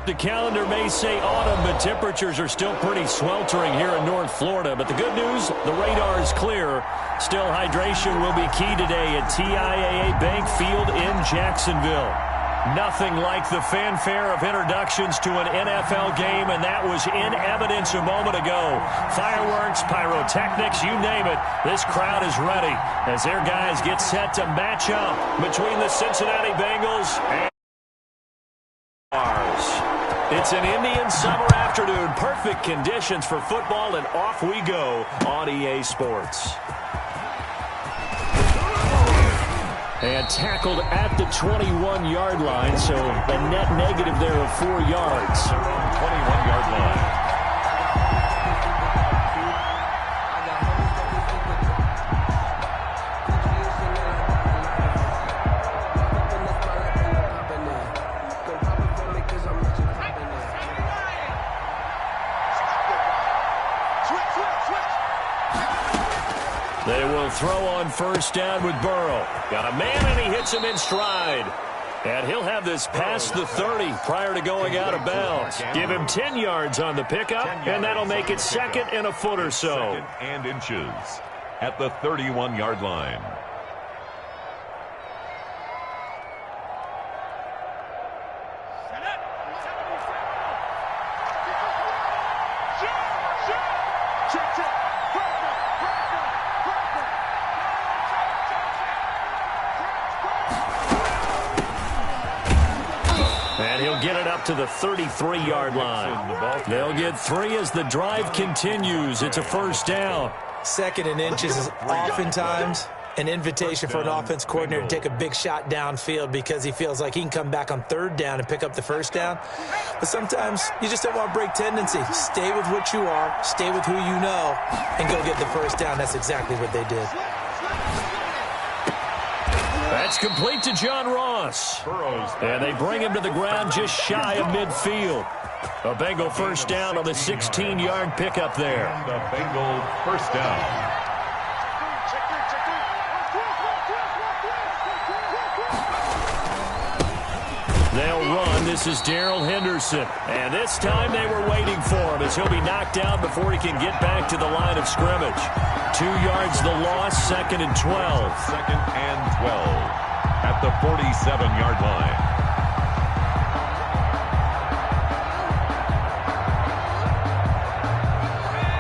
The calendar may say autumn, but temperatures are still pretty sweltering here in North Florida. But the good news, the radar is clear. Still, hydration will be key today at TIAA Bank Field in Jacksonville. Nothing like the fanfare of introductions to an NFL game, and that was in evidence a moment ago. Fireworks, pyrotechnics, you name it. This crowd is ready as their guys get set to match up between the Cincinnati Bengals and ours. It's an Indian summer afternoon. Perfect conditions for football, and off we go on EA Sports. And tackled at the 21-yard line, so a net negative there of 4 yards. 21-yard line. They will throw on first down with Burrow. Got a man, and he hits him in stride. And he'll have this past the 30 prior to going out of bounds. Give him 10 yards on the pickup, and that'll make it second and a foot or so. Second and inches at the 31-yard line. Get it up to the 33-yard line. They'll get 3 as the drive continues. It's a first down. Second and inches is oftentimes an invitation for an offense coordinator to take a big shot downfield because he feels like he can come back on third down and pick up the first down. But sometimes you just don't want to break tendency. Stay with what you are, stay with who you know, and go get the first down. That's exactly what they did. That's complete to John Ross. And they bring him to the ground just shy of midfield. A Bengal first down on the 16-yard pickup there. The Bengal first down. They'll run. This is Darrell Henderson. And this time they were waiting for him as he'll be knocked down before he can get back to the line of scrimmage. 2 yards the loss, second and 12. Second and 12 at the 47-yard line.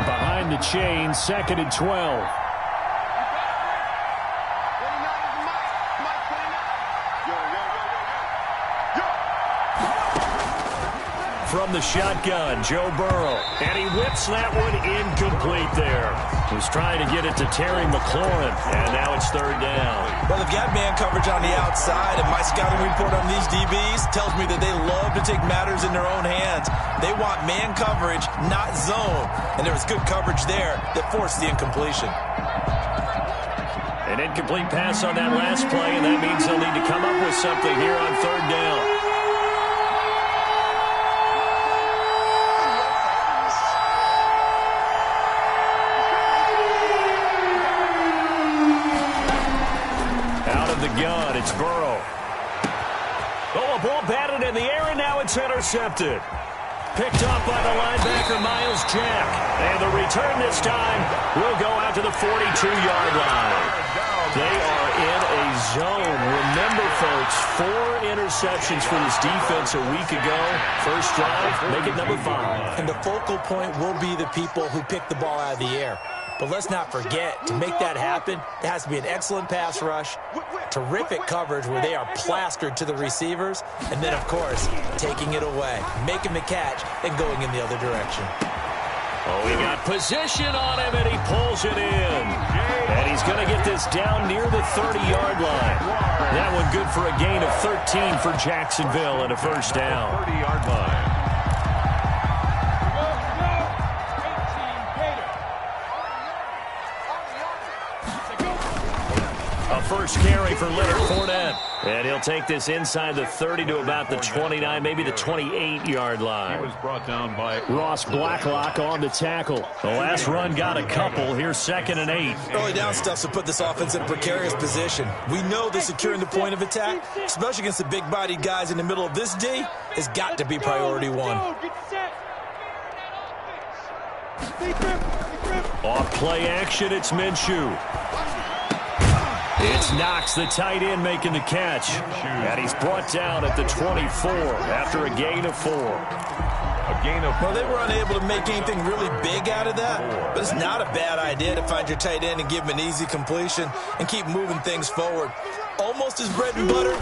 Behind the chain, second and 12. From the shotgun, Joe Burrow. And he whips that one incomplete there. He's trying to get it to Terry McLaurin, and now it's third down. Well, they've got man coverage on the outside, and my scouting report on these DBs tells me that they love to take matters in their own hands. They want man coverage, not zone. And there was good coverage there that forced the incompletion. An incomplete pass on that last play, and that means they'll need to come up with something here on third down. Gun, it's Burrow. Oh, a ball batted in the air, and now it's intercepted. Picked off by the linebacker, Miles Jack. And the return this time will go out to the 42-yard line. They are in a zone. Remember, folks, 4 interceptions for this defense a week ago. First drive, make it number 5. And the focal point will be the people who pick the ball out of the air. But let's not forget, to make that happen, it has to be an excellent pass rush, terrific coverage where they are plastered to the receivers, and then, of course, taking it away, making the catch, and going in the other direction. Oh, he got position on him, and he pulls it in. And he's going to get this down near the 30-yard line. That one good for a gain of 13 for Jacksonville and a first down. 30-yard line. First carry for Leonard Fournette. And he'll take this inside the 30 to about the 29, maybe the 28-yard line. He was brought down by Ross Blacklock on the tackle. The last run got a couple. Here's 2nd and 8. Early down stuff to put this offense in a precarious position. We know that securing the point of attack, especially against the big-bodied guys in the middle of this D, has got to be priority one. Off play action, it's Minshew. It's Knox, the tight end, making the catch. And he's brought down at the 24 after a gain of 4. Well, they were unable to make anything really big out of that, but it's not a bad idea to find your tight end and give him an easy completion and keep moving things forward. Almost as bread and butter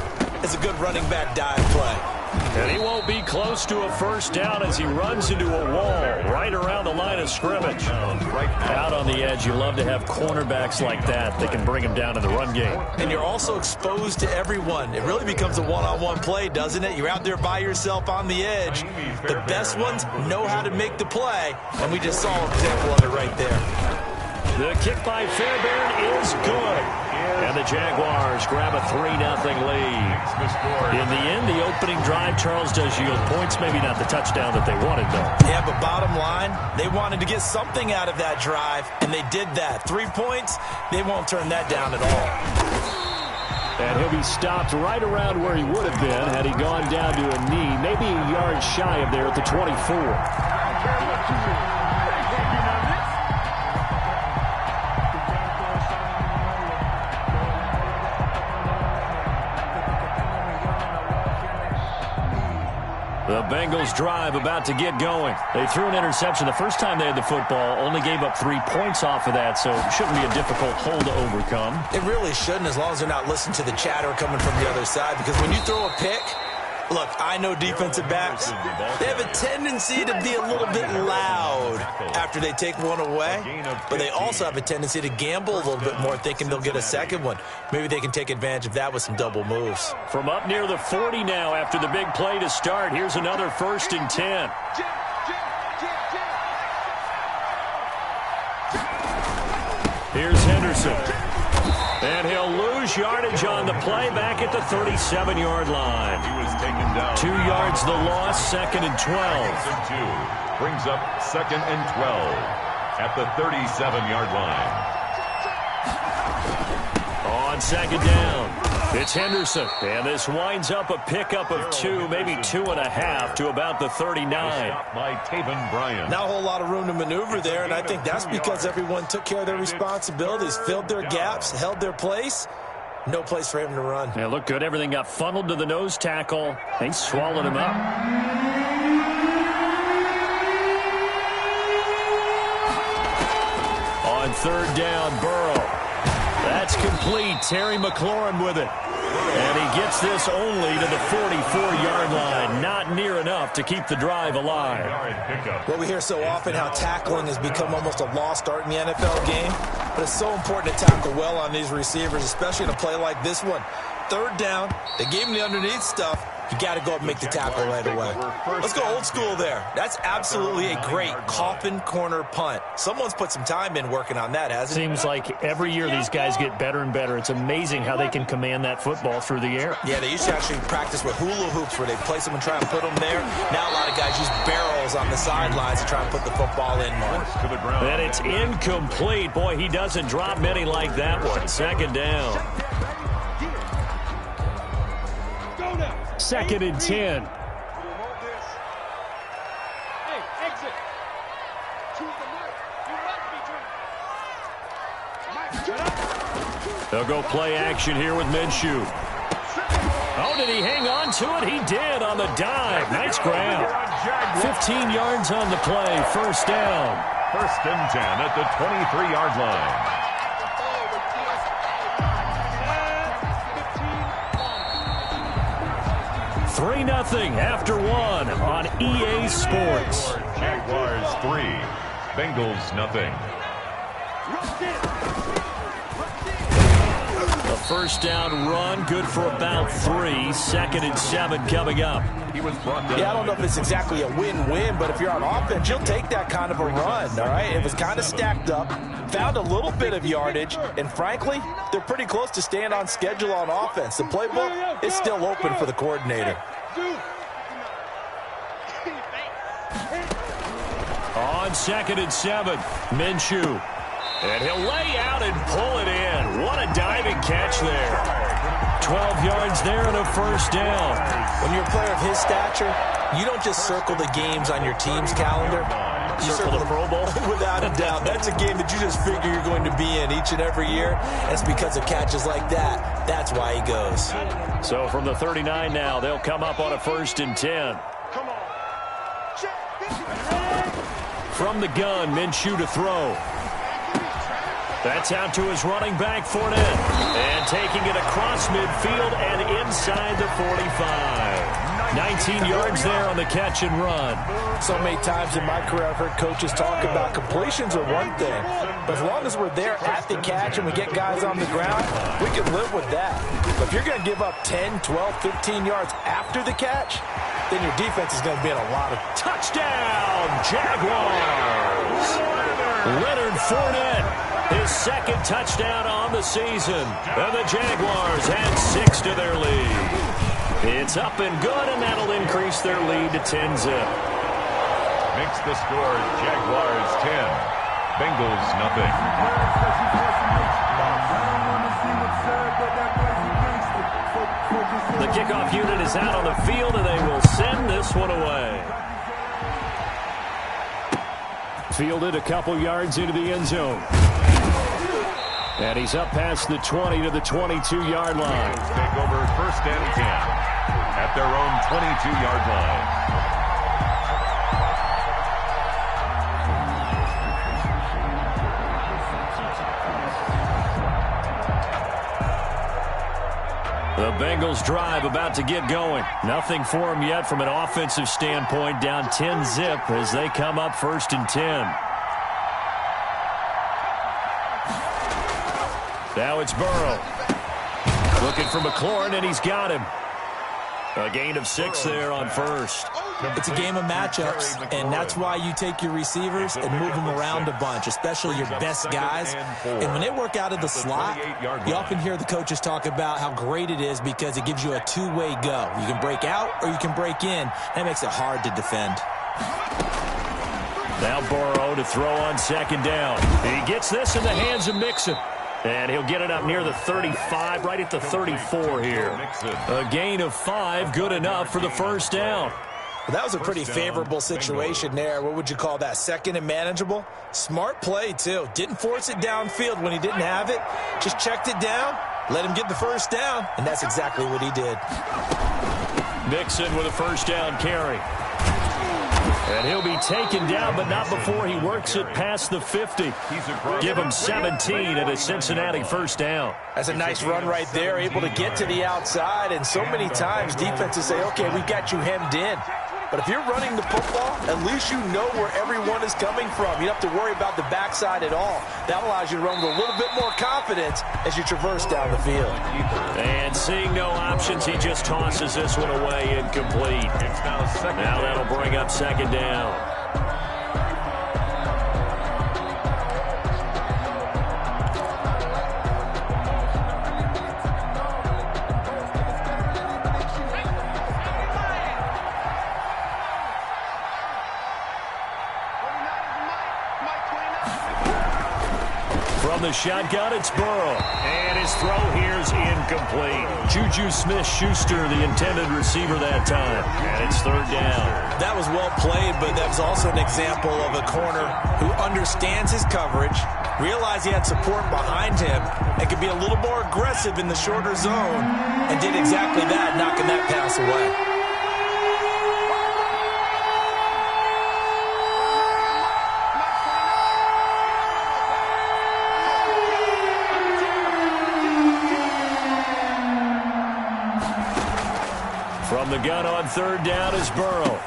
as a good running back dive play. And he won't be close to a first down as he runs into a wall right around the line of scrimmage. Out on the edge, you love to have cornerbacks like that that can bring him down in the run game. And you're also exposed to everyone. It really becomes a one-on-one play, doesn't it? You're out there by yourself on the edge. The best ones know how to make the play, and we just saw an example of it right there. The kick by Fairbairn is good. And the Jaguars grab a 3-0 lead. In the end, the opening drive, Charles, does yield points. Maybe not the touchdown that they wanted, though. Yeah, but bottom line, they wanted to get something out of that drive, and they did that. 3 points, they won't turn that down at all. And he'll be stopped right around where he would have been had he gone down to a knee, maybe a yard shy of there at the 24. The Bengals drive about to get going. They threw an interception the first time they had the football, only gave up 3 points off of that, so it shouldn't be a difficult hole to overcome. It really shouldn't, as long as they're not listening to the chatter coming from the other side, because when you throw a pick, look, I know defensive backs, they have a tendency to be a little bit loud after they take one away, but they also have a tendency to gamble a little bit more, thinking they'll get a second one. Maybe they can take advantage of that with some double moves. From up near the 40 now after the big play to start, here's another 1st and 10. Here's Henderson. And he'll lose yardage on the play back at the 37-yard line. He was taken down. 2 yards the loss, 2nd and 12. Brings up 2nd and 12 at the 37-yard line. On 2nd down, it's Henderson. And this winds up a pickup of 2, maybe 2.5 to about the 39. By Taven Bryan. Not a whole lot of room to maneuver there, and I think that's because everyone took care of their responsibilities, filled their gaps, held their place. No place for him to run. Yeah, looked good. Everything got funneled to the nose tackle. They swallowed him up. On 3rd down, Burrow. That's complete. Terry McLaurin with it. And he gets this only to the 44-yard line. Not near enough to keep the drive alive. Well, we hear so often how tackling has become almost a lost art in the NFL game. But it's so important to tackle well on these receivers, especially in a play like this one. 3rd down, they gave him the underneath stuff. You got to go up and make the tackle right away. Let's go old school there. That's absolutely a great coffin corner punt. Someone's put some time in working on that, hasn't it? Seems like every year these guys get better and better. It's amazing how they can command that football through the air. Yeah, they used to actually practice with hula hoops where they place them and try and put them there. Now a lot of guys use barrels on the sidelines to try and put the football in more. And it's incomplete. Boy, he doesn't drop many like that one. 2nd down. 2nd and 10. They'll go play action here with Minshew. Oh, did he hang on to it? He did on the dive. Nice grab. 15 yards on the play. 1st down. 1st and 10 at the 23-yard line. 3-0 after 1 on EA Sports. Jaguars 3, Bengals nothing. A 1st down run, good for about 3. 2nd and 7 coming up. He was brought down. Yeah, I don't know if it's exactly a win-win, but if you're on offense, you'll take that kind of a run, all right? It was kind of stacked up. found a little bit of yardage, and frankly, they're pretty close to staying on schedule on offense. The playbook is still open for the coordinator. On 2nd and 7, Minshew. And he'll lay out and pull it in. What a diving catch there. 12 yards there and a first down. When you're a player of his stature, you don't just circle the games on your team's calendar. You circle the Pro Bowl? Without a doubt. That's a game that you just figure you're going to be in each and every year. It's because of catches like that. That's why he goes. So from the 39 now, they'll come up on a 1st and 10. From the gun, Minshew to throw. That's out to his running back, Fournette. And taking it across midfield and inside the 45. 19 yards there on the catch and run. So many times in my career I've heard coaches talk about completions are one thing. But as long as we're there at the catch and we get guys on the ground, we can live with that. But if you're going to give up 10, 12, 15 yards after the catch, then your defense is going to be in a lot of... Touchdown, Jaguars! Leonard Fournette. His 2nd touchdown on the season. And the Jaguars add 6 to their lead. It's up and good, and that'll increase their lead to 10-zip. Makes the score Jaguars 10, Bengals nothing. The kickoff unit is out on the field, and they will send this one away. Fielded a couple yards into the end zone. And he's up past the 20 to the 22-yard line. Take over 1st and 10 at their own 22-yard line. The Bengals drive about to get going. Nothing for them yet from an offensive standpoint. Down 10-zip as they come up 1st and 10. Now it's Burrow. Looking for McLaurin, and he's got him. A gain of 6 there on 1st. It's a game of matchups, and that's why you take your receivers and move them around a bunch, especially your best guys. And when they work out of the slot, you often hear the coaches talk about how great it is because it gives you a two-way go. You can break out or you can break in. That makes it hard to defend. Now Burrow to throw on 2nd down. He gets this in the hands of Mixon. And he'll get it up near the 35, right at the 34 here. A gain of 5, good enough for the 1st down. Well, that was a pretty favorable situation there. What would you call that? 2nd and manageable? Smart play, too. Didn't force it downfield when he didn't have it. Just checked it down, let him get the 1st down, and that's exactly what he did. Mixon with a 1st down carry. And he'll be taken down, but not before he works it past the 50. Give him 17 at a Cincinnati 1st down. That's a nice run right there, able to get to the outside. And so many times defenses say, okay, we've got you hemmed in. But if you're running the football, at least you know where everyone is coming from. You don't have to worry about the backside at all. That allows you to run with a little bit more confidence as you traverse down the field. And seeing no options, he just tosses this one away incomplete. Now that'll bring up 2nd down. From the shotgun, it's Burrow. And his throw here is incomplete. Juju Smith-Schuster, the intended receiver that time. And it's 3rd down. That was well played, but that was also an example of a corner who understands his coverage, realized he had support behind him, and could be a little more aggressive in the shorter zone, and did exactly that, knocking that pass away. From the gun on 3rd down is Burrow.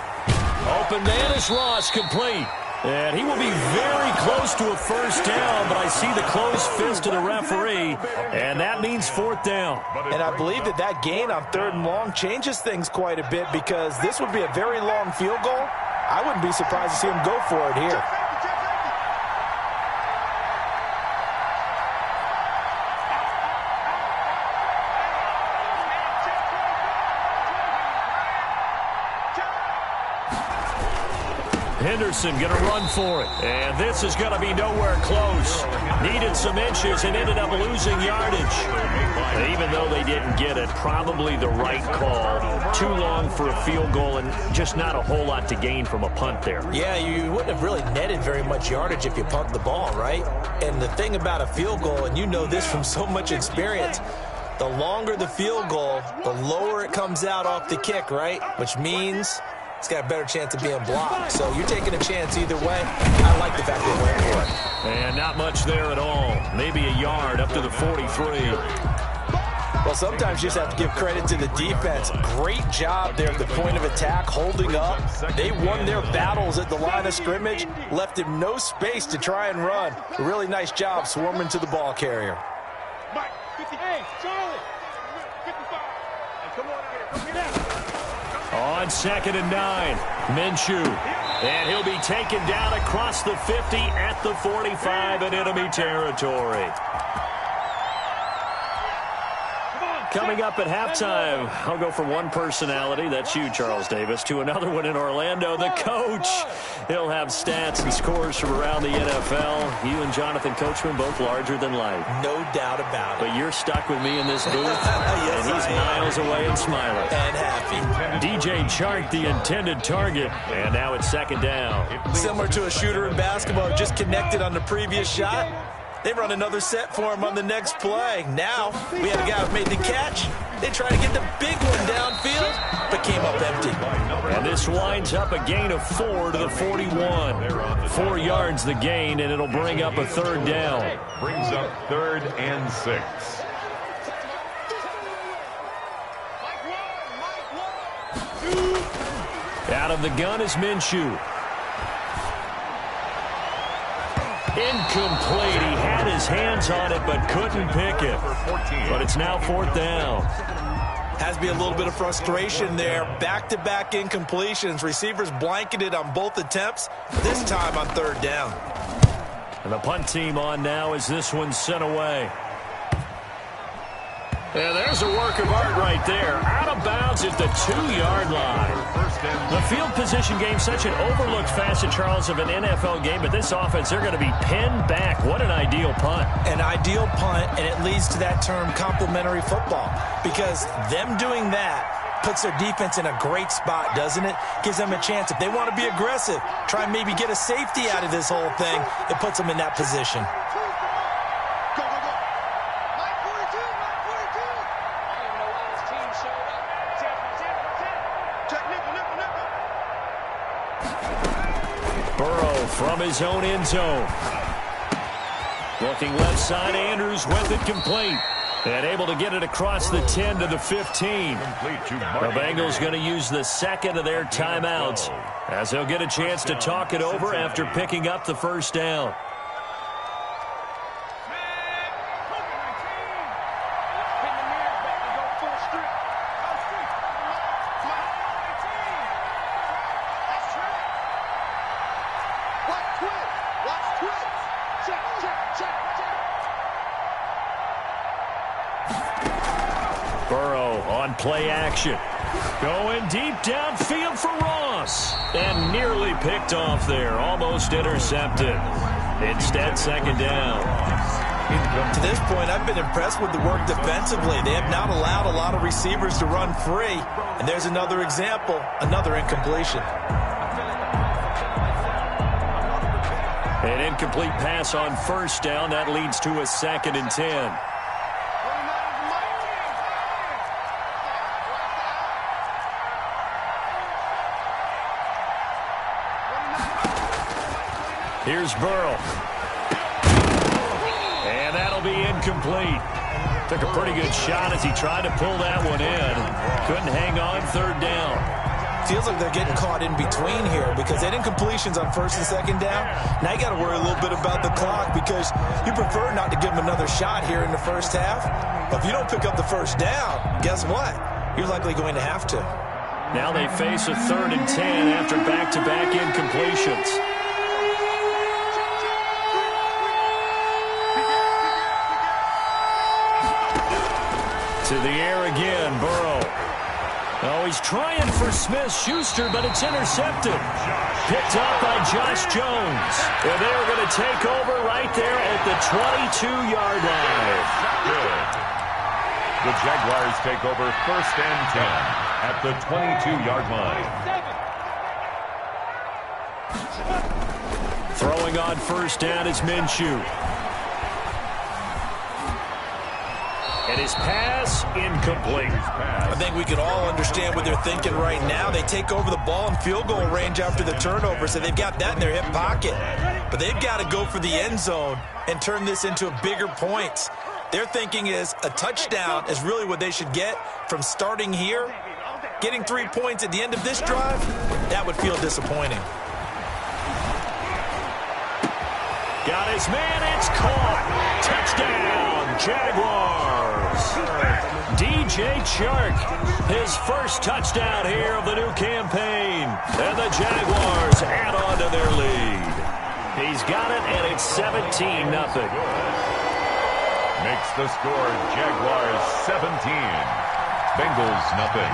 Open man is Ross, complete. And he will be very close to a 1st down, but I see the closed fist of the referee, and that means 4th down. And I believe that gain on 3rd and long changes things quite a bit because this would be a very long field goal. I wouldn't be surprised to see him go for it here. Henderson going to run for it. And this is going to be nowhere close. Needed some inches and ended up losing yardage. Even though they didn't get it, probably the right call. Too long for a field goal and just not a whole lot to gain from a punt there. Yeah, you wouldn't have really netted very much yardage if you punt the ball, right? And the thing about a field goal, and you know this from so much experience, the longer the field goal, the lower it comes out off the kick, right? Which means it's got a better chance of being blocked. So you're taking a chance either way. I like the fact they went for it. And not much there at all. Maybe a yard up to the 43. Well, sometimes you just have to give credit to the defense. Great job there at the point of attack, holding up. They won their battles at the line of scrimmage, left him no space to try and run. A really nice job swarming to the ball carrier. Mike, 50. Hey, Charlie. 55. Hey, come on out here. Come get out. On 2nd and 9, Minshew. And he'll be taken down across the 50 at the 45 in enemy territory. Coming up at halftime, I'll go from one personality, that's you, Charles Davis, to another one in Orlando, the coach. He'll have stats and scores from around the NFL. You and Jonathan Coachman, both larger than life. No doubt about it. But you're stuck with me in this booth, yes, and he's miles away and smiling. And happy. DJ Chark, the intended target, and now it's 2nd down. Similar to a shooter in basketball, just connected on the previous shot. They run another set for him on the next play. Now, we had a guy who made the catch. They try to get the big one downfield, but came up empty. And this winds up a gain of 4 to the 41. 4 yards the gain, and it'll bring up a 3rd down. Brings up 3rd and 6. Out of the gun is Minshew. Incomplete. He had his hands on it but couldn't pick it. But it's now 4th down. Has to be a little bit of frustration there. Back-to-back incompletions. Receivers blanketed on both attempts, this time on 3rd down. And the punt team on now as this one's sent away. Yeah, there's a work of art right there. Out of bounds at the 2-yard line. The field position game, such an overlooked facet, Charles, of an NFL game, but this offense, they're going to be pinned back. What an ideal punt. An ideal punt, and it leads to that term complementary football, because them doing that puts their defense in a great spot, doesn't it? Gives them a chance. If they want to be aggressive, try and maybe get a safety out of this whole thing, it puts them in that position. From his own end zone. Looking left side, Andrews with it complete. And able to get it across the 10 to the 15. The Bengals going to use the 2nd of their timeouts as they'll get a chance to talk it over after picking up the 1st down. Play action. Going deep downfield for Ross. And nearly picked off there. Almost intercepted. Instead, 2nd down. To this point, I've been impressed with the work defensively. They have not allowed a lot of receivers to run free. And there's another example, another incompletion. An incomplete pass on 1st down. That leads to a 2nd and 10. Here's Burrow. And that'll be incomplete. Took a pretty good shot as he tried to pull that one in. Couldn't hang on, 3rd down. Feels like they're getting caught in between here because they had incompletions on 1st and 2nd down. Now you got to worry a little bit about the clock because you prefer not to give them another shot here in the 1st half. But if you don't pick up the 1st down, guess what? You're likely going to have to. Now they face a 3rd and 10 after back-to-back incompletions. To the air again, Burrow. Oh, he's trying for Smith-Schuster, but it's intercepted. Picked up by Josh Jones. And they are going to take over right there at the 22-yard line. Good. The Jaguars take over 1st and 10 at the 22-yard line. Throwing on 1st down is Minshew. And his pass incomplete. I think we can all understand what they're thinking right now. They take over the ball in field goal range after the turnover, so they've got that in their hip pocket. But they've got to go for the end zone and turn this into bigger points. Their thinking is a touchdown is really what they should get from starting here. Getting 3 points at the end of this drive, that would feel disappointing. Got his man, it's caught. Touchdown, Jaguars. DJ Chark, his first touchdown here of the new campaign. And the Jaguars add on to their lead. He's got it, and it's 17-0. Makes the score Jaguars 17. Bengals nothing.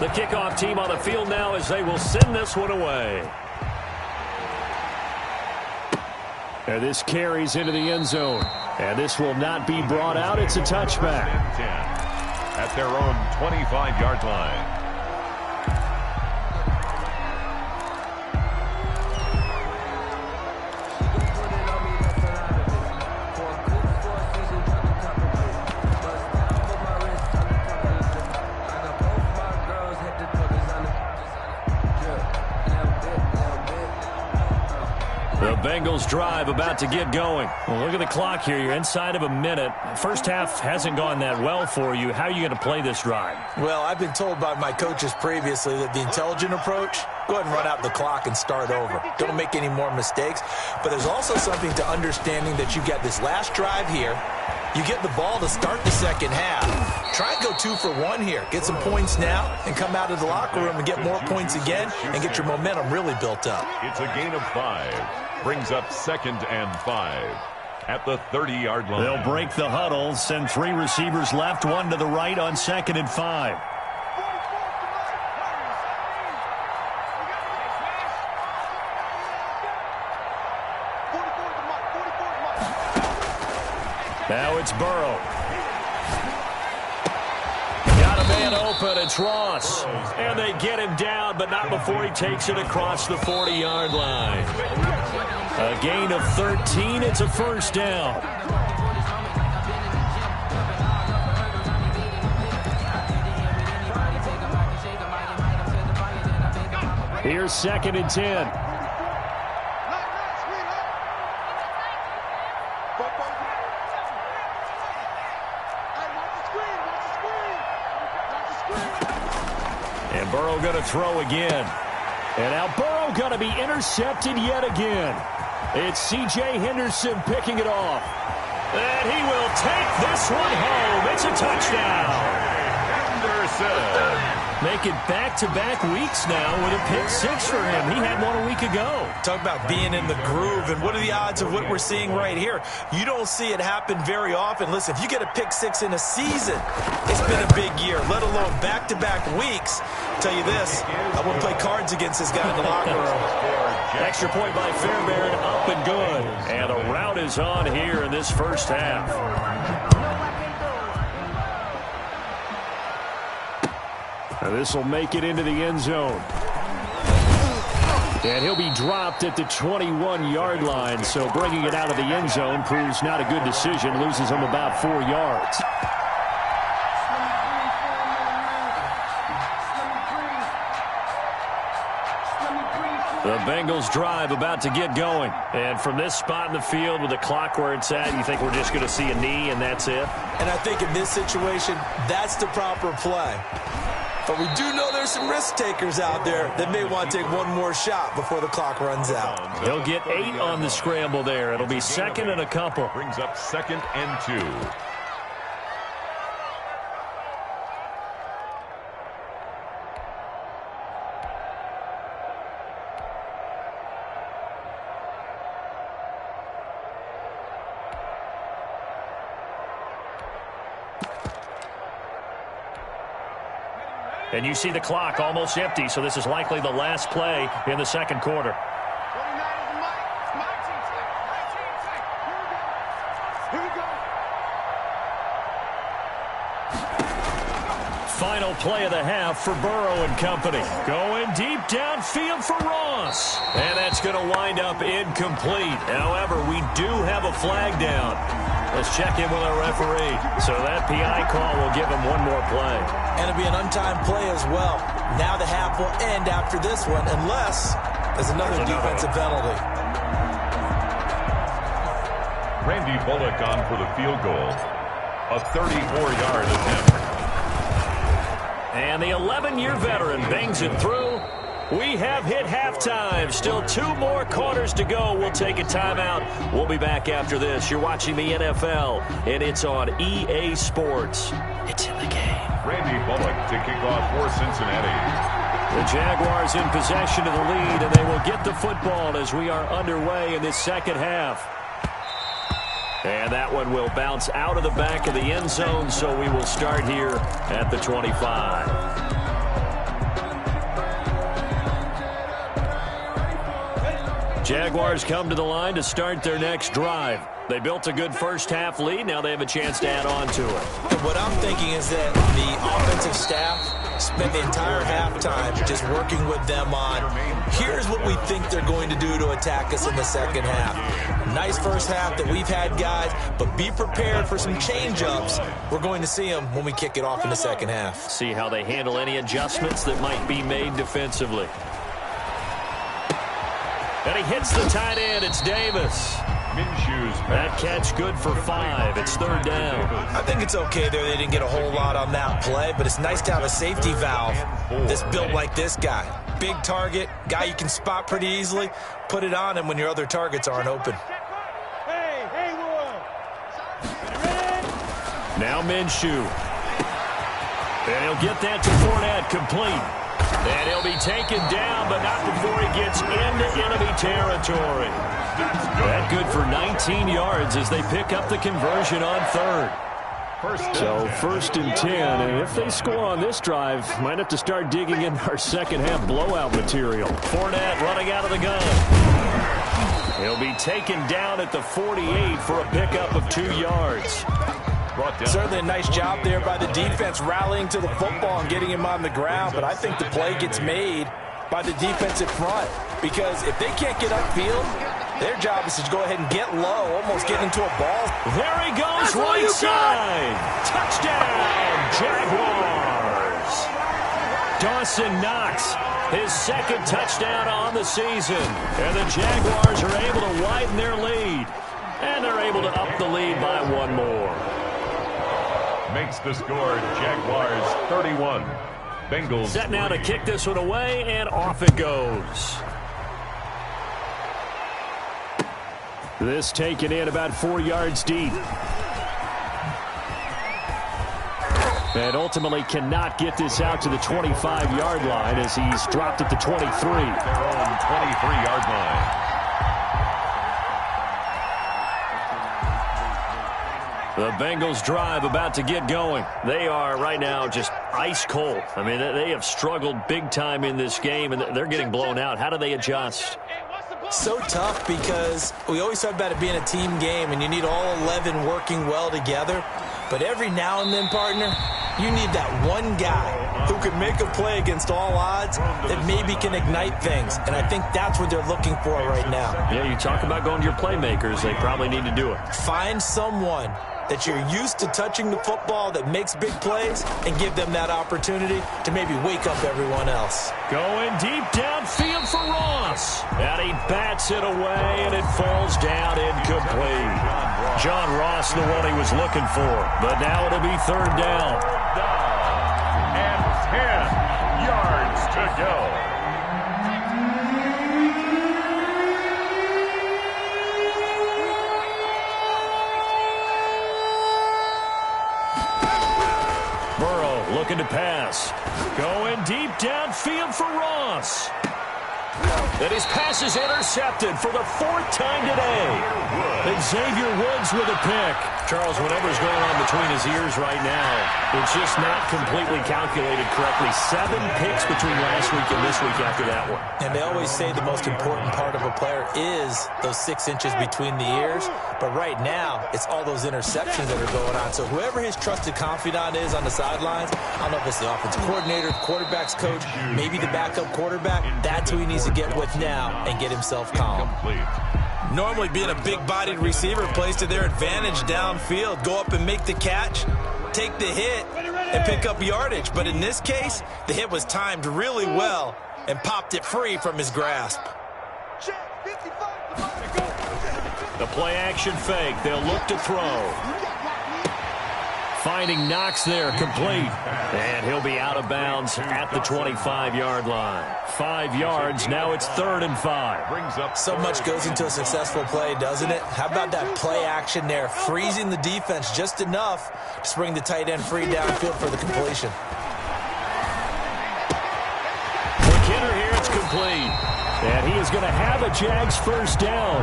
The kickoff team on the field now as they will send this one away. And this carries into the end zone. And this will not be brought out. It's a touchback. 10 at their own 25-yard line. Bengals drive about to get going. Well, look at the clock here. You're inside of a minute. First half hasn't gone that well for you. How are you going to play this drive? Well, I've been told by my coaches previously that the intelligent approach, go ahead and run out the clock and start over. Don't make any more mistakes. But there's also something to understanding that you get this last drive here. You get the ball to start the second half. Try and go 2 for 1 here. Get some points now and come out of the locker room and get more points again and get your momentum really built up. It's a gain of 5. Brings up 2nd and 5 at the 30-yard line. They'll break the huddle, send 3 receivers left, 1 to the right on 2nd and 5. Now it's Burrow. Got a man open. It's Ross. And they get him down, but not before he takes it across the 40-yard line. A gain of 13. It's a 1st down. Here's 2nd and 10. And Burrow going to throw again. And now Burrow going to be intercepted yet again. It's C.J. Henderson picking it off. And he will take this one home. It's a touchdown. Henderson. Make it back-to-back weeks now with a pick 6 for him. He had one a week ago. Talk about being in the groove, and what are the odds of what we're seeing right here? You don't see it happen very often. Listen, if you get a pick 6 in a season, it's been a big year, let alone back-to-back weeks. I'll tell you this, I wouldn't play cards against this guy in the locker room. Extra point by Fairbairn, up and good. And a rout is on here in this first half. This will make it into the end zone. And he'll be dropped at the 21-yard line, so bringing it out of the end zone proves not a good decision, loses him about 4 yards. The Bengals drive about to get going. And from this spot in the field with the clock where it's at, you think we're just going to see a knee and that's it? And I think in this situation, that's the proper play. But we do know there's some risk takers out there that may want to take one more shot before the clock runs out. He'll get 8 on the scramble there. It'll be 2nd and a couple. Brings up 2nd and 2. And you see the clock almost empty, so this is likely the last play in the second quarter. Final play of the half for Burrow and company. Going deep downfield for Ross. And that's going to wind up incomplete. However, we do have a flag down. Let's check in with our referee. So that PI call will give him one more play. And it'll be an untimed play as well. Now the half will end after this one, unless there's another defensive penalty. Randy Bullock on for the field goal. A 34-yard attempt. And the 11-year veteran bangs it through. We have hit halftime. Still 2 more quarters to go. We'll take a timeout. We'll be back after this. You're watching the NFL, and it's on EA Sports. It's in the game. Randy Bullock to kick off for Cincinnati. The Jaguars in possession of the lead, and they will get the football as we are underway in this second half. And that one will bounce out of the back of the end zone, so we will start here at the 25. Jaguars come to the line to start their next drive. They built a good first-half lead. Now they have a chance to add on to it. What I'm thinking is that the offensive staff spent the entire halftime just working with them on, here's what we think they're going to do to attack us in the second half. Nice first half that we've had, guys, but be prepared for some change-ups. We're going to see them when we kick it off in the second half. See how they handle any adjustments that might be made defensively. And he hits the tight end. It's Davis. That catch good for 5. It's third down. I think it's okay there. They didn't get a whole lot on that play, but it's nice to have a safety valve that's built like this guy. Big target, guy you can spot pretty easily. Put it on him when your other targets aren't open. Now Minshew. And he'll get that to Fournette, complete. And he'll be taken down, but not before he gets into enemy territory. That good for 19 yards as they pick up the conversion on third. So first and 10, and if they score on this drive, might have to start digging in our second half blowout material. Fournette running out of the gun. He'll be taken down at the 48 for a pickup of 2 yards. Certainly a nice job there by the defense rallying to the football and getting him on the ground, but I think the play gets made by the defensive front because if they can't get upfield, their job is to go ahead and get low, almost get into a ball. There he goes, right side. Touchdown, Jaguars. Dawson Knox, his second touchdown on the season. And the Jaguars are able to widen their lead. And they're able to up the lead by 1 more. Makes the score Jaguars 31. Bengals set now to kick this one away, and off it goes. This taken in about 4 yards deep. And ultimately cannot get this out to the 25-yard line as he's dropped at the 23. Their own 23-yard line. The Bengals drive about to get going. They are right now just ice cold. I mean, they have struggled big time in this game, and they're getting blown out. How do they adjust? So tough because we always talk about it being a team game, and you need all 11 working well together. But every now and then, partner, you need that one guy who can make a play against all odds that maybe can ignite things. And I think that's what they're looking for right now. Yeah, you talk about going to your playmakers. They probably need to do it. Find someone that you're used to touching the football that makes big plays and give them that opportunity to maybe wake up everyone else. Going deep downfield for Ross. And he bats it away, and it falls down incomplete. John Ross, the one he was looking for. But now it'll be third down. And 10 yards to go. Looking to pass. Going deep downfield for Ross. And his pass is intercepted for the 4th time today. And Xavier Woods with a pick. Charles, whatever's going on between his ears right now, it's just not completely calculated correctly. 7 picks between last week and this week after that one. And they always say the most important part of a player is those 6 inches between the ears. But right now, it's all those interceptions that are going on. So whoever his trusted confidant is on the sidelines, I don't know if it's the offensive coordinator, the quarterback's coach, maybe the backup quarterback, that's who he needs to get with now and get himself calm. Normally being a big-bodied receiver plays to their advantage downfield. Go up and make the catch, take the hit, and pick up yardage. But in this case, the hit was timed really well and popped it free from his grasp. The play-action fake. They'll look to throw. Finding Knox there, complete. And he'll be out of bounds at the 25-yard line. 5 yards, now it's 3rd and 5. So much goes into a successful play, doesn't it? How about that play action there, freezing the defense just enough to spring the tight end free downfield for the completion. McKinnon here, it's complete. And he is going to have a Jags first down.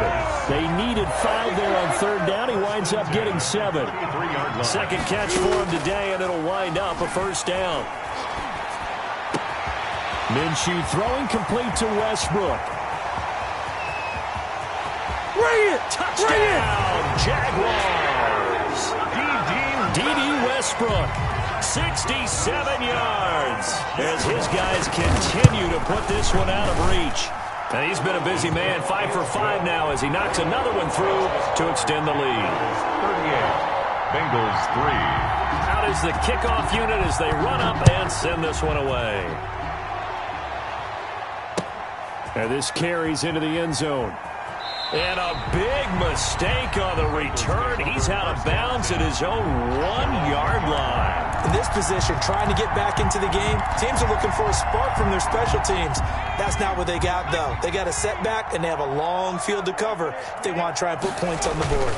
They needed 5 there on 3rd down. He winds up getting 7. Second catch for him today, and it'll wind up a first down. Minshew throwing complete to Westbrook. Touchdown, Jaguars. D.D. Westbrook, 67 yards, as his guys continue to put this one out of reach. And he's been a busy man, 5 for 5 now as he knocks another one through to extend the lead. 38. Bengals 3. Out is the kickoff unit as they run up and send this one away. And this carries into the end zone. And a big mistake on the return. He's out of bounds at his own 1-yard line. In this position, trying to get back into the game, teams are looking for a spark from their special teams. That's not what they got, though. They got a setback, and they have a long field to cover if they want to try and put points on the board.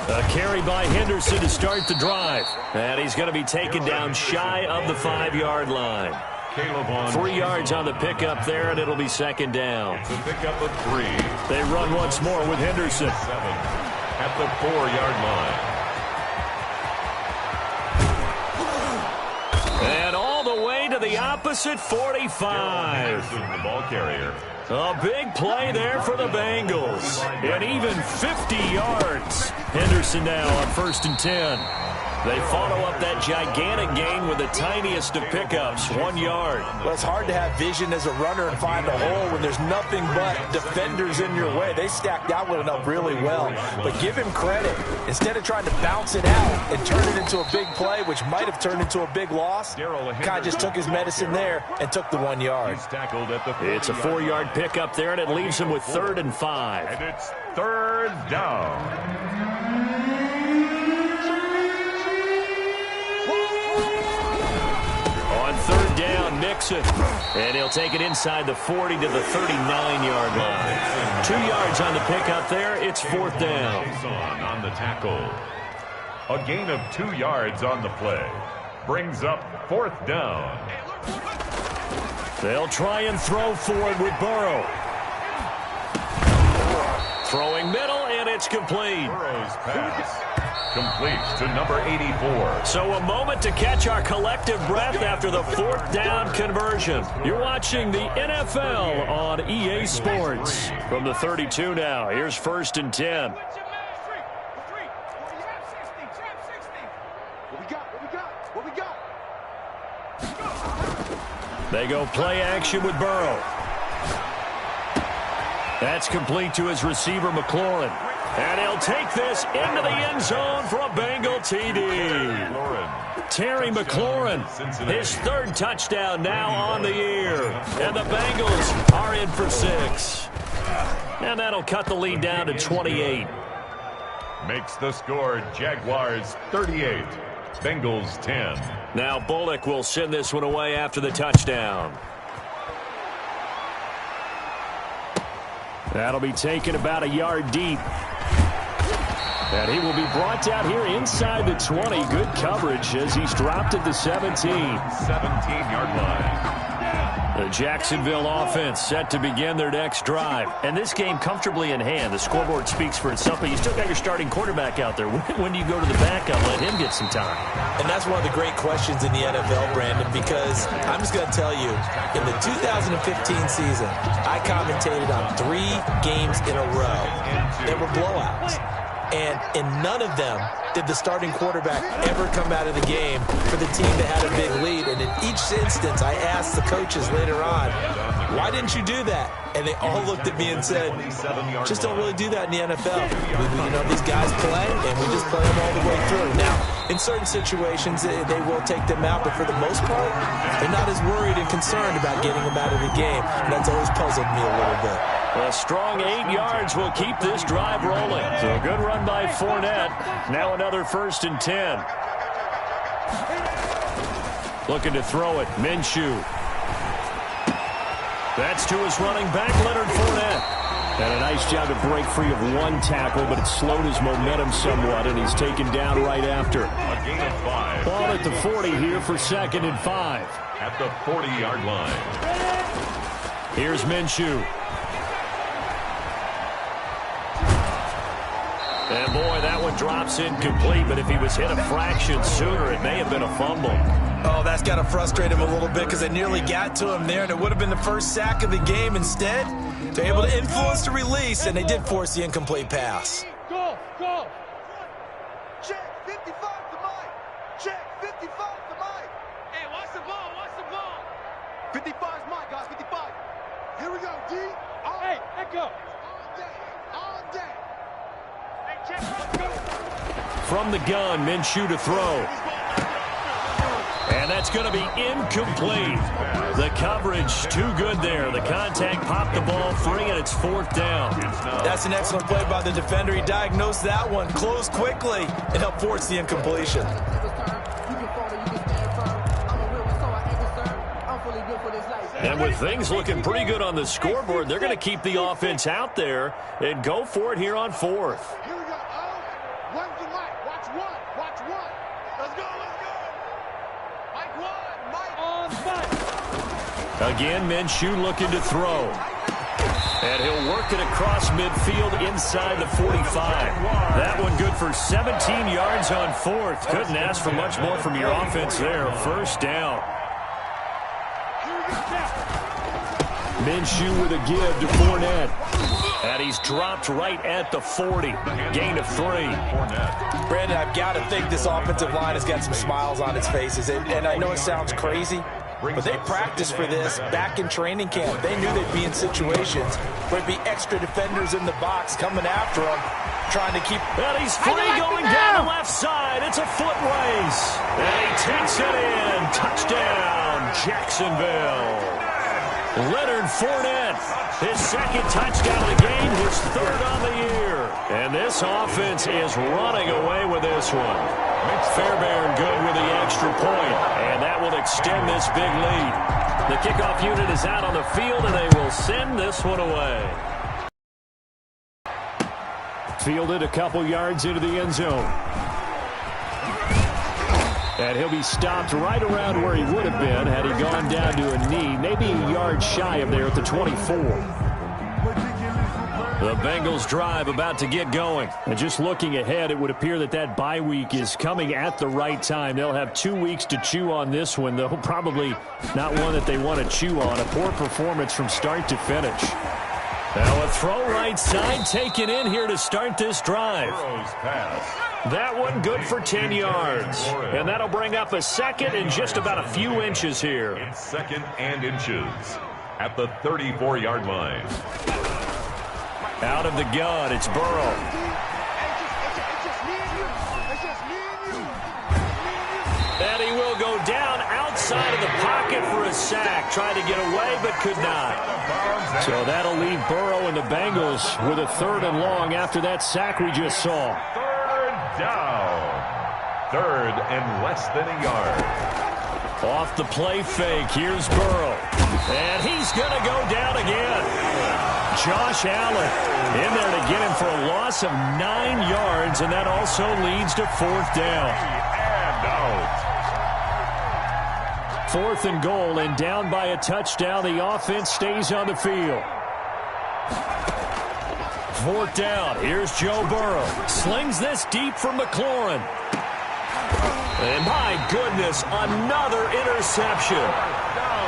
A carry by Henderson to start the drive. And he's going to be taken down shy of the 5-yard line. 3 yards on the pickup there, and it'll be 2nd down. It's a pickup of 3. They run once more with Henderson. 7 at the 4-yard line. And all the way to the opposite 45. The ball carrier. A big play there for the Bengals. And even 50 yards. Henderson now on 1st and 10. They follow up that gigantic gain with the tiniest of pickups, 1 yard. Well, it's hard to have vision as a runner and find a hole when there's nothing but defenders in your way. They stacked out with it up really well. But give him credit. Instead of trying to bounce it out and turn it into a big play, which might have turned into a big loss, kind of just took his medicine there and took the 1 yard. It's a 4-yard pickup there, and it leaves him with 3rd and 5. And it's 3rd down. On 3rd down, Mixon. And he'll take it inside the 40 to the 39-yard line. 2 yards on the pickup there. It's 4th down. On the tackle. A gain of 2 yards on the play. Brings up 4th down. They'll try and throw forward with Burrow. Throwing middle, and it's complete. Burrow's pass. Complete to number 84. So a moment to catch our collective breath after the 4th down conversion. You're watching the NFL on EA Sports. From the 32 now, here's 1st and 10. They go play action with Burrow. That's complete to his receiver, McLaurin. And he'll take this into the end zone for a Bengal TD. Terry McLaurin, his 3rd touchdown now on the year. And the Bengals are in for 6. And that'll cut the lead down to 28. Makes the score Jaguars 38, Bengals 10. Now Bullock will send this one away after the touchdown. That'll be taken about a yard deep. And he will be brought down here inside the 20. Good coverage as he's dropped at the 17. 17-yard line. The Jacksonville offense set to begin their next drive. And this game comfortably in hand. The scoreboard speaks for itself, but you still got your starting quarterback out there. When do you go to the backup, let him get some time? And that's one of the great questions in the NFL, Brandon, because I'm just going to tell you, in the 2015 season, I commentated on 3 games in a row that were blowouts. And in none of them did the starting quarterback ever come out of the game for the team that had a big lead. And in each instance, I asked the coaches later on, why didn't you do that? And they all looked at me and said, just don't really do that in the NFL. You know, these guys play, and we just play them all the way through. Now, in certain situations, they will take them out, but for the most part, they're not as worried and concerned about getting them out of the game. And that's always puzzled me a little bit. A strong 8 yards will keep this drive rolling. So a good run by Fournette. Now another 1st and 10. Looking to throw it. Minshew. That's to his running back, Leonard Fournette. And a nice job to break free of one tackle, but it slowed his momentum somewhat, and he's taken down right after. A gain of 5. Ball at the 40 here for 2nd and 5. At the 40-yard line. Here's Minshew. And boy, that one drops incomplete, but if he was hit a fraction sooner, it may have been a fumble. Oh, that's got to frustrate him a little bit because they nearly got to him there, and it would have been the first sack of the game. Instead, they're able to influence the release, and they did force the incomplete pass. Go! Check 55 to Mike. Check 55 to Mike. Hey, watch the ball. 55 is Mike, guys. 55. Here we go, D. Hey, echo. All day. Hey, check. Let's go. From the gun, Minshew to throw. And that's going to be incomplete. The coverage too good there. The contact popped the ball free, and it's 4th down. That's an excellent play by the defender. He diagnosed that one, closed quickly, and helped force the incompletion. And with things looking pretty good on the scoreboard, they're going to keep the offense out there and go for it here on 4th. Here we go. One to Mike. Watch one. Let's go. Mike one. Mike on Mike. Again, Minshew looking to throw. And he'll work it across midfield inside the 45. That one good for 17 yards on 4th. Couldn't ask for much more from your offense there. 1st down. Minshew with a give to Fournette. And he's dropped right at the 40. Gain of 3. Brandon, I've got to think this offensive line has got some smiles on its faces. And I know it sounds crazy, but they practiced for this back in training camp. They knew they'd be in situations where it'd be extra defenders in the box coming after them, trying to keep... And he's free going down the left side. It's a foot race. And he takes it in. Touchdown, Jacksonville. Leonard Fournette, his 2nd touchdown of the game, his 3rd on the year. And this offense is running away with this one. Fairbairn good with the extra point, and that will extend this big lead. The kickoff unit is out on the field, and they will send this one away. Fielded a couple yards into the end zone. And he'll be stopped right around where he would have been had he gone down to a knee, maybe a yard shy of there at the 24. The Bengals drive about to get going. And just looking ahead, it would appear that bye week is coming at the right time. They'll have 2 weeks to chew on this one, though probably not one that they want to chew on. A poor performance from start to finish. Now a throw right side taken in here to start this drive. That one good for 10 yards. And that'll bring up a 2nd and just about a few inches here. It's 2nd and inches at the 34-yard line. Out of the gun, it's Burrow. And he will go down outside of the pocket for a sack. Tried to get away, but could not. So that'll leave Burrow and the Bengals with a 3rd and long after that sack we just saw. 3rd down. 3rd and less than a yard. Off the play fake, here's Burrow. And he's going to go down again. Josh Allen in there to get him for a loss of 9 yards, and that also leads to 4th down. And out. 4th and goal, and down by a touchdown. The offense stays on the field. 4th down. Here's Joe Burrow. Slings this deep from McLaurin. And my goodness, another interception.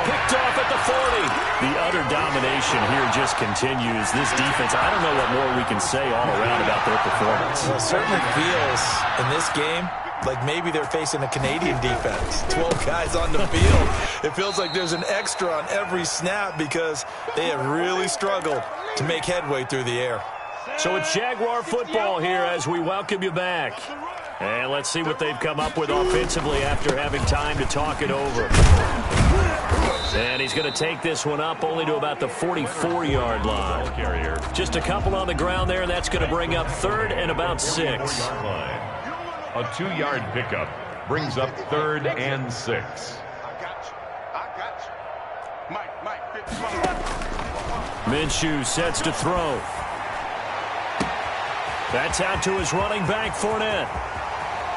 Picked off at the 40. The utter domination here just continues. This defense, I don't know what more we can say all around about their performance. Well, it certainly feels in this game like maybe they're facing a Canadian defense. 12 guys on the field. It feels like there's an extra on every snap because they have really struggled to make headway through the air. So it's Jaguar football here as we welcome you back. And let's see what they've come up with offensively after having time to talk it over. And he's going to take this one up only to about the 44-yard line. Just a couple on the ground there, and that's going to bring up 3rd and about 6. A 2-yard pickup brings up 3rd and 6. I got you. Mike, Minshew sets to throw. That's out to his running back, Fournette.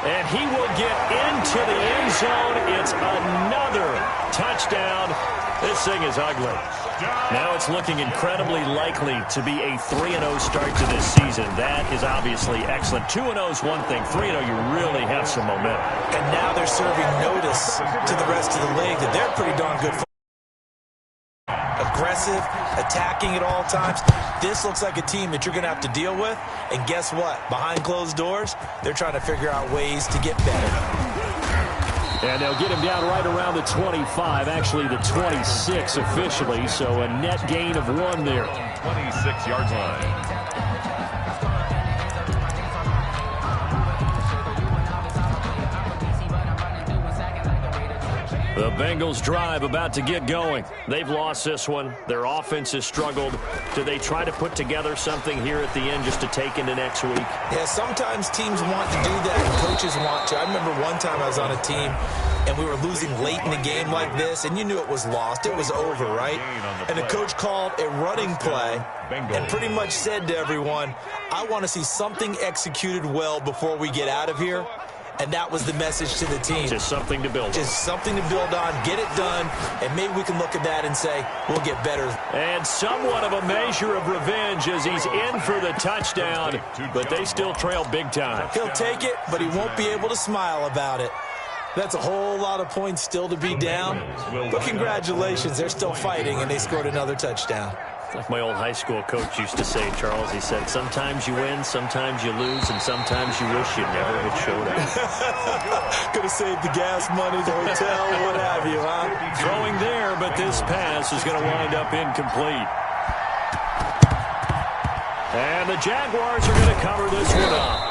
And he will get into the end zone. It's another touchdown. This thing is ugly. Now it's looking incredibly likely to be a 3-0 start to this season. That is obviously excellent. 2-0 is one thing. 3-0, you really have some momentum. And now they're serving notice to the rest of the league that they're pretty darn good. Aggressive, attacking at all times. This looks like a team that you're going to have to deal with. And guess what? Behind closed doors, they're trying to figure out ways to get better. And they'll get him down right around the 25, actually the 26 officially, so a net gain of 1 there. 26-yard line. The Bengals drive about to get going. They've lost this one. Their offense has struggled. Do they try to put together something here at the end just to take into next week? Yeah, sometimes teams want to do that and coaches want to. I remember one time I was on a team and we were losing late in the game like this, and you knew it was lost. It was over, right? And the coach called a running play and pretty much said to everyone, I want to see something executed well before we get out of here. And that was the message to the team. Just something to build on. Just something to build on, get it done, and maybe we can look at that and say, we'll get better. And somewhat of a measure of revenge as he's in for the touchdown, but they still trail big time. He'll take it, but he won't be able to smile about it. That's a whole lot of points still to be down. But congratulations, they're still fighting, and they scored another touchdown. Like my old high school coach used to say, Charles, he said, sometimes you win, sometimes you lose, and sometimes you wish you never had showed up. Could have saved the gas money, the hotel, what have you, huh? Throwing there, but this pass is going to wind up incomplete. And the Jaguars are going to cover this one up.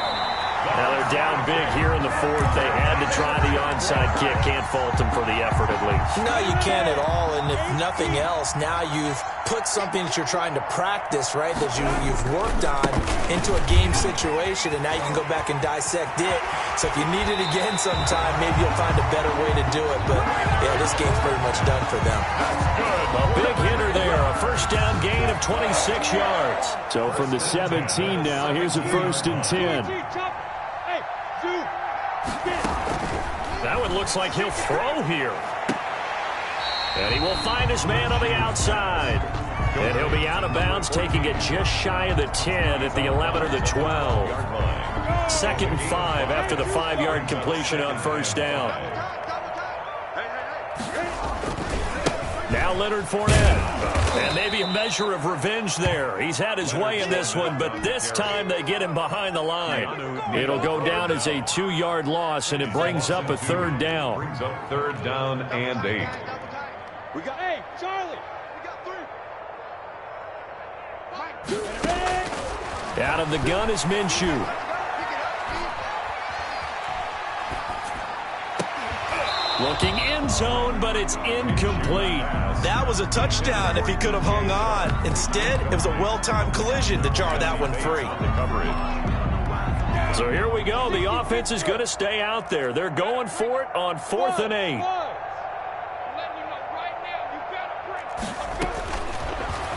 Now they're down big here in the 4th. They had to try the onside kick. Can't fault them for the effort at least. No, you can't at all. And if nothing else, now you've put something that you're trying to practice, right, that you've worked on into a game situation, and now you can go back and dissect it. So if you need it again sometime, maybe you'll find a better way to do it. But, yeah, this game's pretty much done for them. A big hitter there. A first down gain of 26 yards. So from the 17 now, here's a 1st and 10. That one looks like he'll throw here. And he will find his man on the outside. And he'll be out of bounds, taking it just shy of the 10 at the 11 or the 12. 2nd and 5 after the 5-yard completion on first down. Now Leonard Fournette. And maybe a measure of revenge there. He's had his way in this one, but this time they get him behind the line. It'll go down as a 2-yard loss, and it brings up a 3rd down. Brings up 3rd down and 8. We got, hey, Charlie, we got 3. Out of the gun is Minshew. Looking end zone, but it's incomplete. That was a touchdown if he could have hung on. Instead, it was a well-timed collision to jar that one free. So here we go. The offense is going to stay out there. They're going for it on 4th and 8.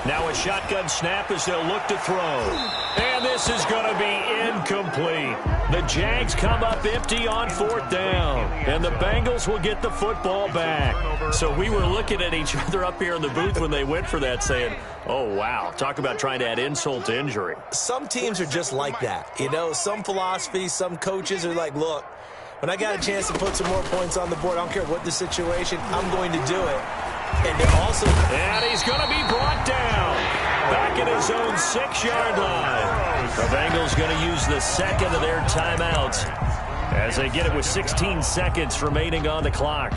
Now a shotgun snap as they'll look to throw. And this is going to be incomplete. The Jags come up empty on 4th down. And the Bengals will get the football back. So we were looking at each other up here in the booth when they went for that saying, oh, wow, talk about trying to add insult to injury. Some teams are just like that. You know, some philosophies, some coaches are like, look, when I got a chance to put some more points on the board, I don't care what the situation, I'm going to do it. And he's going to be brought down. Back at his own 6-yard line. The Bengals going to use the second of their timeouts as they get it with 16 seconds remaining on the clock.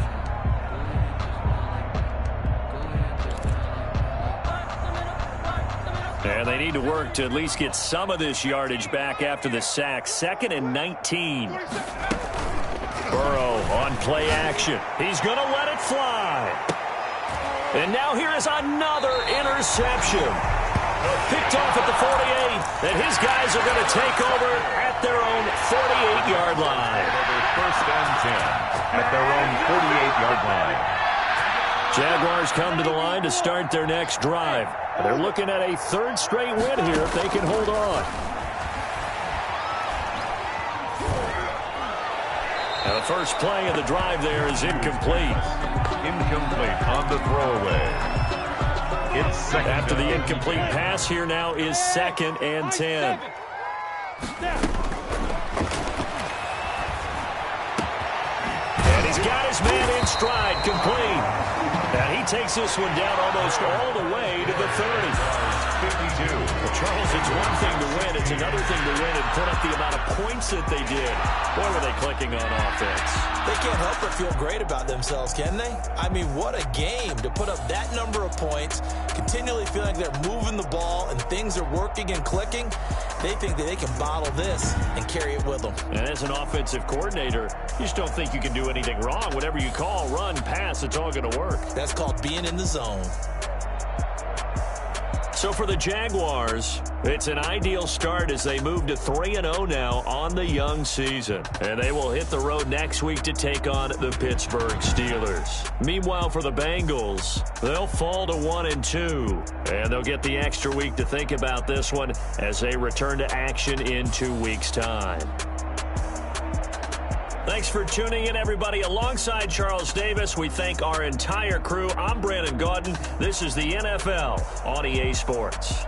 And they need to work to at least get some of this yardage back after the sack. 2nd and 19. Burrow on play action. He's going to let it fly. And now here is another interception. Picked off at the 48. And his guys are going to take over at their own 48-yard line. First and 10 at their own 48-yard line. Jaguars come to the line to start their next drive. They're looking at a 3rd straight win here if they can hold on. Now the first play of the drive there is incomplete. Incomplete on the throwaway. It's second. After the incomplete pass, here now is 2nd and 10. And he's got his man in stride, complete. And he takes this one down almost all the way to the 30. 52. Well, Charles, it's one thing to win. It's another thing to win and put up the amount of points that they did. Boy, were they clicking on offense. They can't help but feel great about themselves, can they? I mean, what a game to put up that number of points, continually feeling like they're moving the ball and things are working and clicking. They think that they can bottle this and carry it with them. And as an offensive coordinator, you just don't think you can do anything wrong. Whatever you call, run, pass, it's all going to work. That's called being in the zone. So for the Jaguars, it's an ideal start as they move to 3-0 now on the young season. And they will hit the road next week to take on the Pittsburgh Steelers. Meanwhile, for the Bengals, they'll fall to 1-2. And they'll get the extra week to think about this one as they return to action in 2 weeks' time. Thanks for tuning in, everybody. Alongside Charles Davis, we thank our entire crew. I'm Brandon Gaudin. This is the NFL on EA Sports.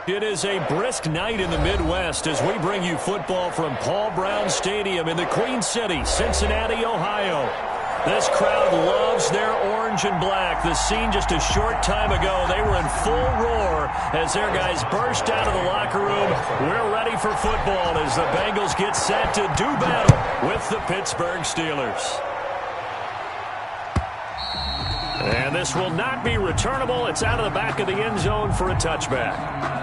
It is a brisk night in the Midwest as we bring you football from Paul Brown Stadium in the Queen City, Cincinnati, Ohio. This crowd loves their orange and black. The scene just a short time ago, they were in full roar as their guys burst out of the locker room. We're ready for football as the Bengals get set to do battle with the Pittsburgh Steelers. And this will not be returnable. It's out of the back of the end zone for a touchback.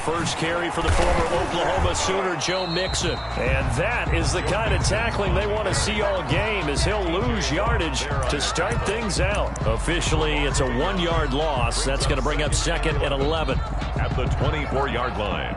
First carry for the former Oklahoma Sooner, Joe Mixon. And that is the kind of tackling they want to see all game as he'll lose yardage to start things out. Officially, it's a 1-yard loss. That's going to bring up 2nd and 11. At the 24-yard line.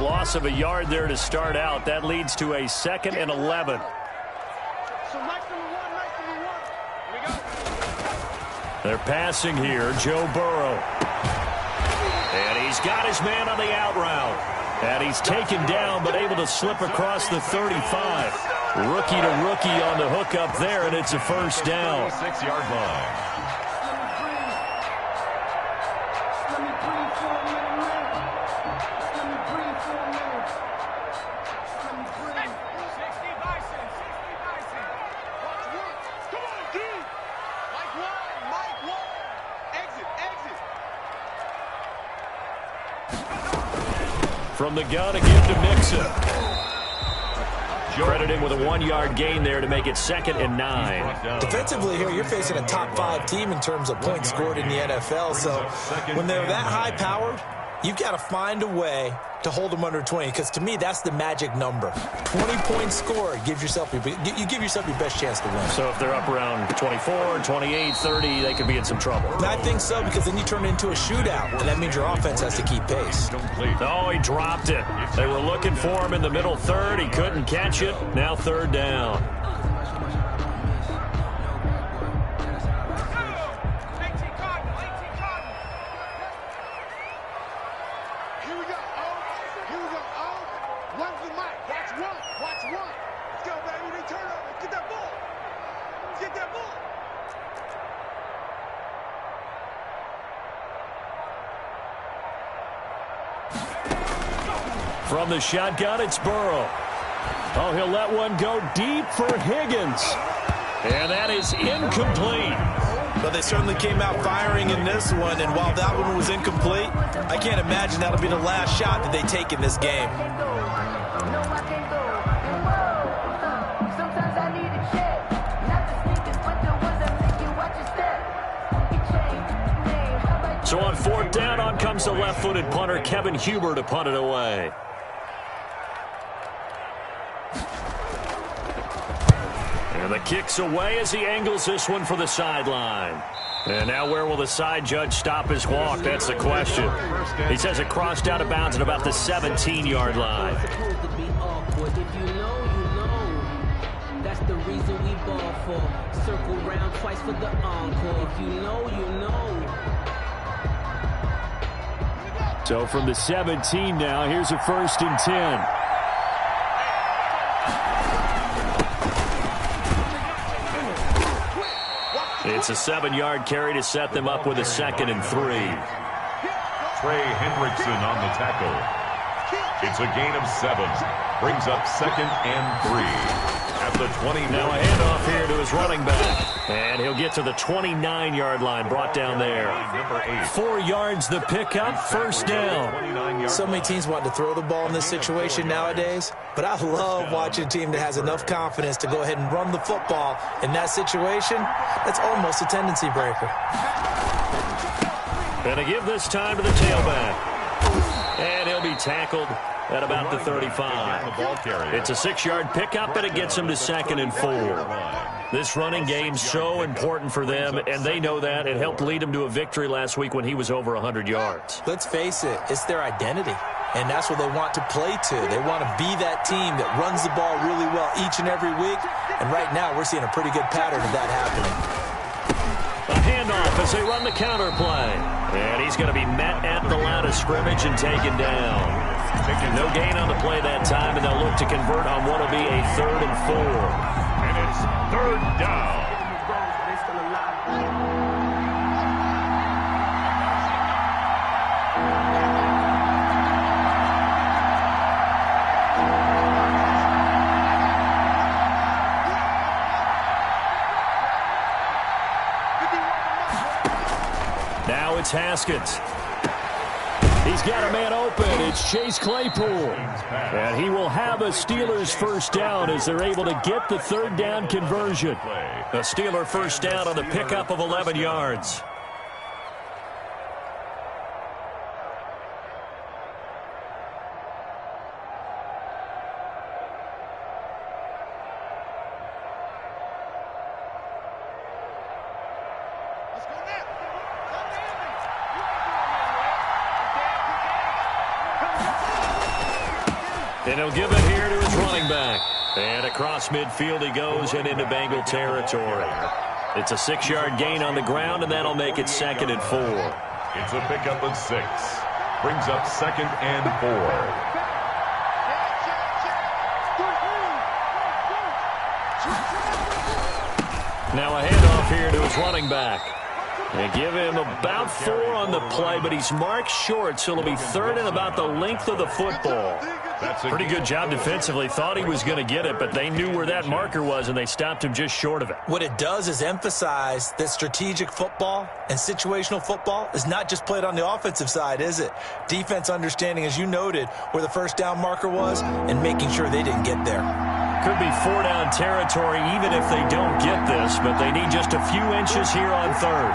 Loss of a yard there to start out. That leads to a 2nd and 11. They're passing here. Joe Burrow. And he's got his man on the out route. And he's taken down but able to slip across the 35. Rookie to rookie on the hook up there, and it's a first down. 6-yard line. From the gun again to Mixon. Credit him with a 1-yard gain there to make it 2nd and 9. Defensively here, you're facing a top 5 team in terms of points scored in the NFL. So when they're that high-powered, you've got to find a way to hold them under 20, because to me, that's the magic number. 20 points scored, you give yourself your best chance to win. So if they're up around 24, 28, 30, they could be in some trouble. And I think so, because then you turn it into a shootout, and that means your offense has to keep pace. Oh, he dropped it. They were looking for him in the middle third. He couldn't catch it. Now 3rd down. From the shotgun, it's Burrow. Oh, he'll let one go deep for Higgins. And that is incomplete. But they certainly came out firing in this one, and while that one was incomplete, I can't imagine that'll be the last shot that they take in this game. So on 4th down, on comes the left-footed punter, Kevin Huber, to punt it away. And the kick's away as he angles this one for the sideline. And now where will the side judge stop his walk? That's the question. He says it crossed out of bounds at about the 17-yard line. That's the reason we ball for. Circle round twice for the encore. If you know, you know. So from the 17 now, here's a 1st and 10. It's a 7-yard carry to set them up with a 2nd and 3. Trey Hendrickson on the tackle. It's a gain of 7. Brings up 2nd and 3. At the 20. Now a handoff here to his running back. And he'll get to the 29-yard line, brought down there. 4 yards the pickup, 1st down. So many teams want to throw the ball in this situation nowadays, but I love watching a team that has enough confidence to go ahead and run the football in that situation. That's almost a tendency breaker. And to give this time to the tailback. And he'll be tackled at about the 35. It's a 6-yard pickup, and it gets him to 2nd and 4. This running game's so important for them, and they know that. It helped lead them to a victory last week when he was over 100 yards. Let's face it, it's their identity, and that's what they want to play to. They want to be that team that runs the ball really well each and every week, and right now we're seeing a pretty good pattern of that happening. A handoff as they run the counter play. And he's going to be met at the line of scrimmage and taken down. No gain on the play that time, and they'll look to convert on what will be a 3rd and 4. And it's 3rd down. Now it's Haskins. He's got a man open. It's Chase Claypool. And he will have a Steelers first down as they're able to get the 3rd down conversion. A Steeler first down on the pickup of 11 yards. And he'll give it here to his running back. And across midfield he goes and into Bengal territory. It's a 6-yard gain on the ground, and that'll make it 2nd and 4. It's a pickup of 6. Brings up 2nd and 4. Now a handoff here to his running back. They give him about 4 on the play, but he's marked short, so it'll be 3rd and about the length of the football. Pretty good job defensively. Thought he was going to get it, but they knew where that marker was, and they stopped him just short of it. What it does is emphasize that strategic football and situational football is not just played on the offensive side, is it? Defense understanding, as you noted, where the first down marker was and making sure they didn't get there. Could be 4-down territory even if they don't get this, but they need just a few inches here on 3rd.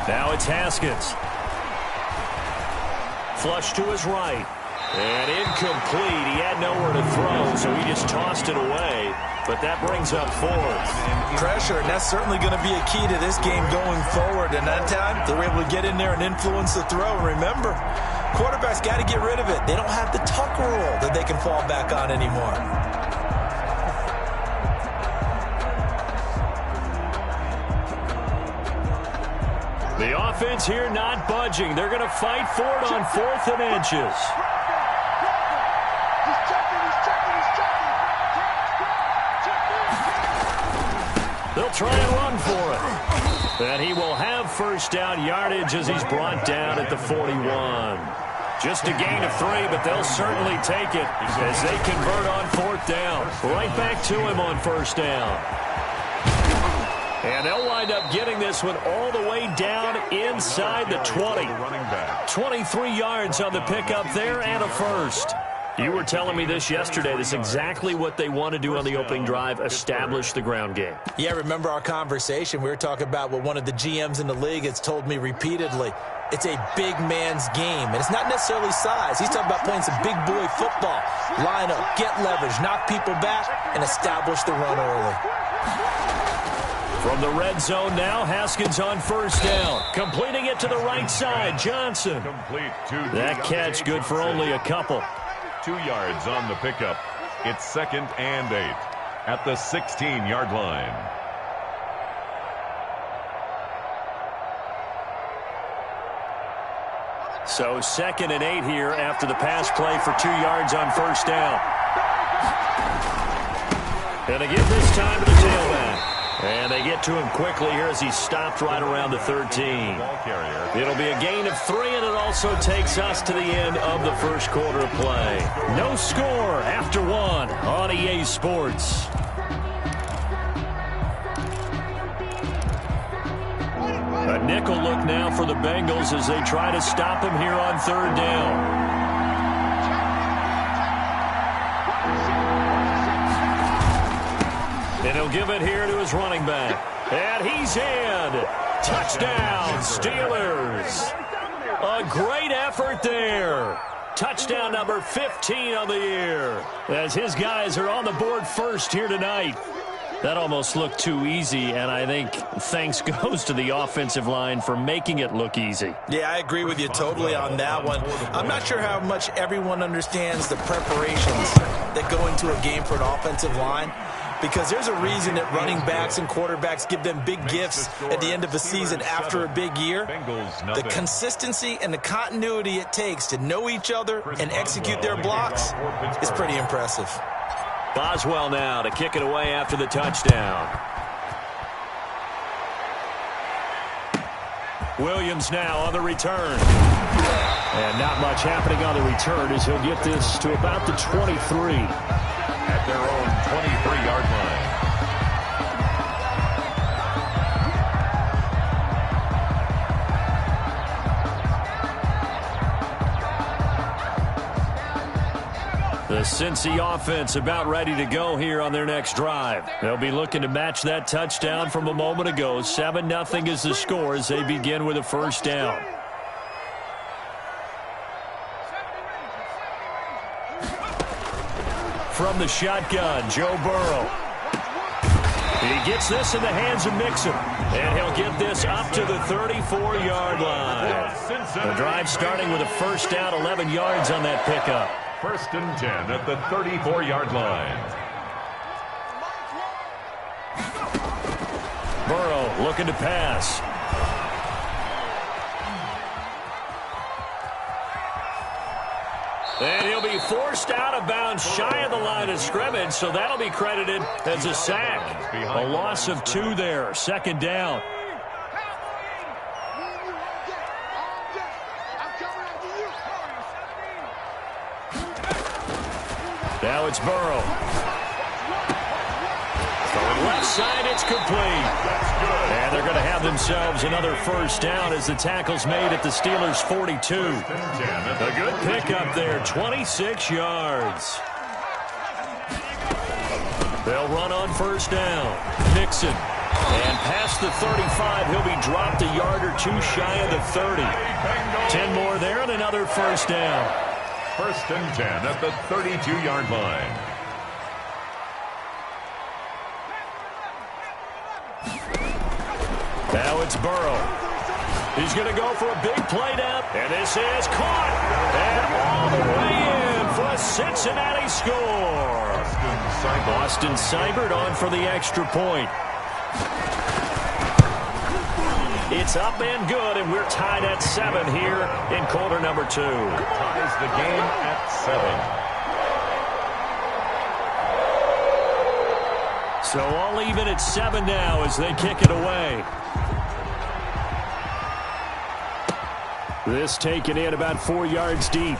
Now it's Haskins. Flush to his right. And incomplete. He had nowhere to throw, so he just tossed it away. But that brings up 4th. Pressure, and that's certainly going to be a key to this game going forward. And that time, they were able to get in there and influence the throw. And remember, quarterbacks got to get rid of it. They don't have the tuck rule that they can fall back on anymore. The offense here not budging. They're going to fight for it on 4th and inches. They'll try and run for it. And he will have first down yardage as he's brought down at the 41. Just a gain of 3, but they'll certainly take it as they convert on 4th down. Right back to him on first down. And they'll wind up getting this one all the way down inside the 20. 23 yards on the pickup there and a first. You were telling me this yesterday. This is exactly what they want to do on the opening drive, establish the ground game. Yeah, remember our conversation? We were talking about what one of the GMs in the league has told me repeatedly. It's a big man's game, and it's not necessarily size. He's talking about playing some big boy football. Line up, get leverage, knock people back, and establish the run early. From the red zone now, Haskins on first down. Completing it to the right side, Johnson. That catch good for only a couple. 2 yards on the pickup. It's 2nd and 8 at the 16-yard line. So 2nd and 8 here after the pass play for 2 yards on first down. And they give this time to the tailback. And they get to him quickly here as he's stopped right around the 13. It'll be a gain of 3, and it also takes us to the end of the first quarter of play. No score after 1 on EA Sports. A nickel look now for the Bengals as they try to stop him here on 3rd down. And he'll give it here to his running back. And he's in. Touchdown, Steelers. A great effort there. Touchdown number 15 on the year. As his guys are on the board first here tonight. That almost looked too easy, and I think thanks goes to the offensive line for making it look easy. Yeah, I agree with you totally on that one. I'm not sure how much everyone understands the preparations that go into a game for an offensive line, because there's a reason that running backs and quarterbacks give them big gifts at the end of the season after a big year. The consistency and the continuity it takes to know each other and execute their blocks is pretty impressive. Boswell now to kick it away after the touchdown. Williams now on the return. And not much happening on the return as he'll get this to about the 23. At their own 23-yard line. The Cincy offense about ready to go here on their next drive. They'll be looking to match that touchdown from a moment ago. 7-0 is the score as they begin with a first down. From the shotgun, Joe Burrow. He gets this in the hands of Mixon, and he'll get this up to the 34-yard line. The drive starting with a first down, 11 yards on that pickup. First and 10 at the 34-yard line. Burrow looking to pass. And he'll be forced out of bounds shy of the line of scrimmage, so that'll be credited as a sack. A loss of 2 there, second down. Now it's Burrow. From left side, it's complete. And they're going to have themselves another first down as the tackle's made at the Steelers' 42. A good pickup there, 26 yards. They'll run on first down. Mixon. And past the 35, he'll be dropped a yard or 2 shy of the 30. 10 more there and another first down. First and 10 at the 32-yard line. Now it's Burrow. He's going to go for a big play down. And this is caught. And all the way in for a Cincinnati score. Austin Seibert on for the extra point. It's up and good, and we're tied at 7 here in quarter number 2. Ties the game at 7. So all even at 7 now as they kick it away. This taken in about 4 yards deep.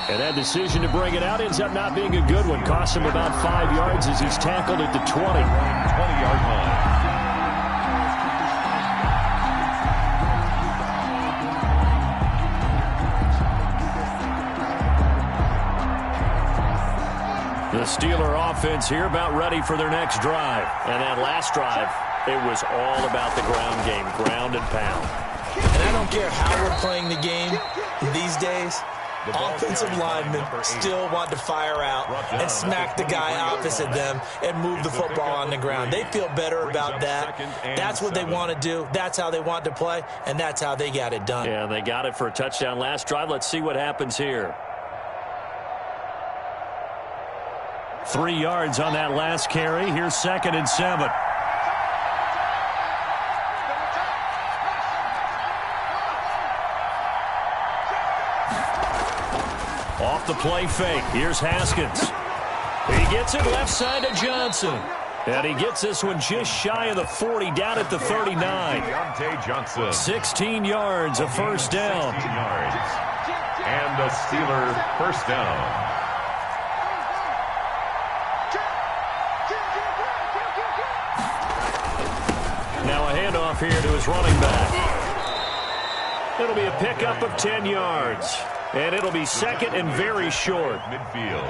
And that decision to bring it out ends up not being a good one. Costs him about 5 yards as he's tackled at the 20. 20-yard line. The Steeler offense here about ready for their next drive. And that last drive, it was all about the ground game, ground and pound. And I don't care how we're playing the game these days, offensive linemen still want to fire out and smack the guy opposite them and move the football on the ground. They feel better about that. That's what they want to do. That's how they want to play, and that's how they got it done. Yeah, they got it for a touchdown last drive. Let's see what happens here. 3 yards on that last carry. Here's 2nd and 7. Off the play fake. Here's Haskins. He gets it left side to Johnson. And he gets this one just shy of the 40, down at the 39. Deontay Johnson. 16 yards, a first down. 16 yards. And a Steeler first down. Now a handoff here to his running back. It'll be a pickup of 10 yards. And it'll be 2nd and very short. Midfield.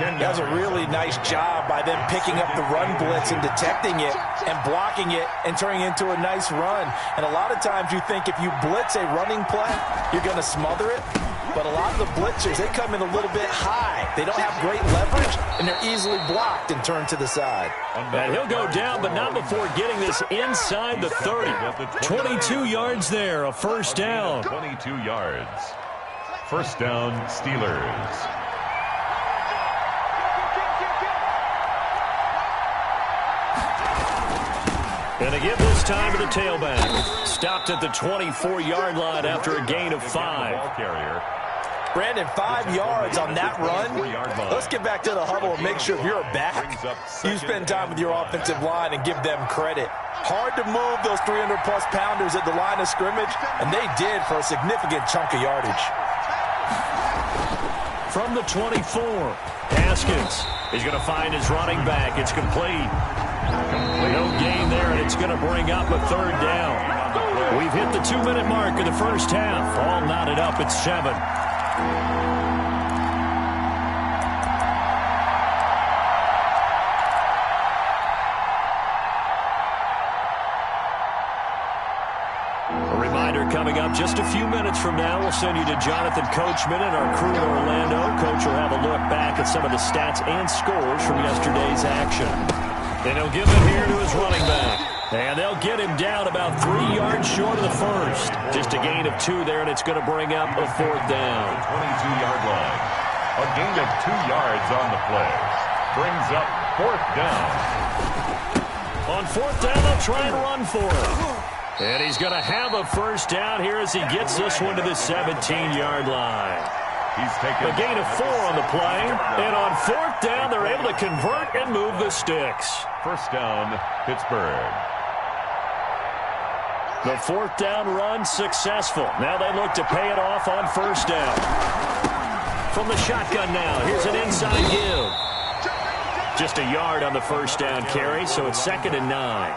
That's a really nice job by them picking up the run blitz and detecting it and blocking it and turning it into a nice run. And a lot of times you think if you blitz a running play, you're going to smother it. But a lot of the blitzers, they come in a little bit high. They don't have great leverage, and they're easily blocked and turned to the side. And he'll go down, but not before getting this inside the 30. 22 yards there, a first down. 22 yards. First down, Steelers. And they give this time to the tailback. Stopped at the 24-yard line after a gain of 5. Brandon, 5 yards on that run. Let's get back to the huddle and make sure if you're a back, you spend time with your offensive line and give them credit. Hard to move those 300-plus pounders at the line of scrimmage, and they did for a significant chunk of yardage. From the 24, Haskins is going to find his running back. It's complete. No gain there, and it's going to bring up a third down. We've hit the 2-minute mark of the first half. All knotted up at 7. A reminder coming up just a few minutes from now, we'll send you to Jonathan Coachman and our crew in Orlando. Coach will have a look back at some of the stats and scores from yesterday's action. And he'll give it here to his running back. And they'll get him down about 3 yards short of the first. Just a gain of 2 there, and it's going to bring up a fourth down. 22-yard line. A gain of 2 yards on the play. Brings up fourth down. On fourth down, they'll try and run for it. And he's going to have a first down here as he gets this one to the 17-yard line. He's taken a gain of 4 on the play. And on fourth down, they're able to convert and move the sticks. First down, Pittsburgh. The fourth down run successful. Now they look to pay it off on first down. From the shotgun now, here's an inside give. Just a yard on the first down carry, so it's 2nd and 9.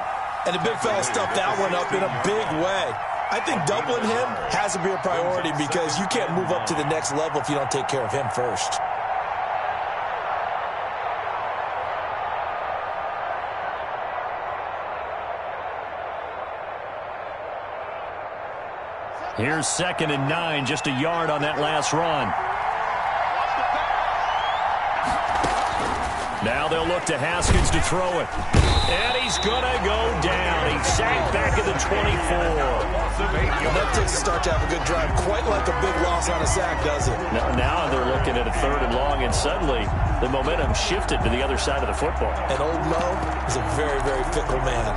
And the big fella stuffed that one up in a big way. I think doubling him has to be a priority because you can't move up to the next level if you don't take care of him first. Here's 2nd and 9, just a yard on that last run. Now they'll look to Haskins to throw it. And he's going to go down. He sacked back at the 24. That takes a start to have a good drive. Quite like a big loss on a sack, does it? Now they're looking at a 3rd and long, and suddenly the momentum shifted to the other side of the football. And old Mo is a very, very fickle man.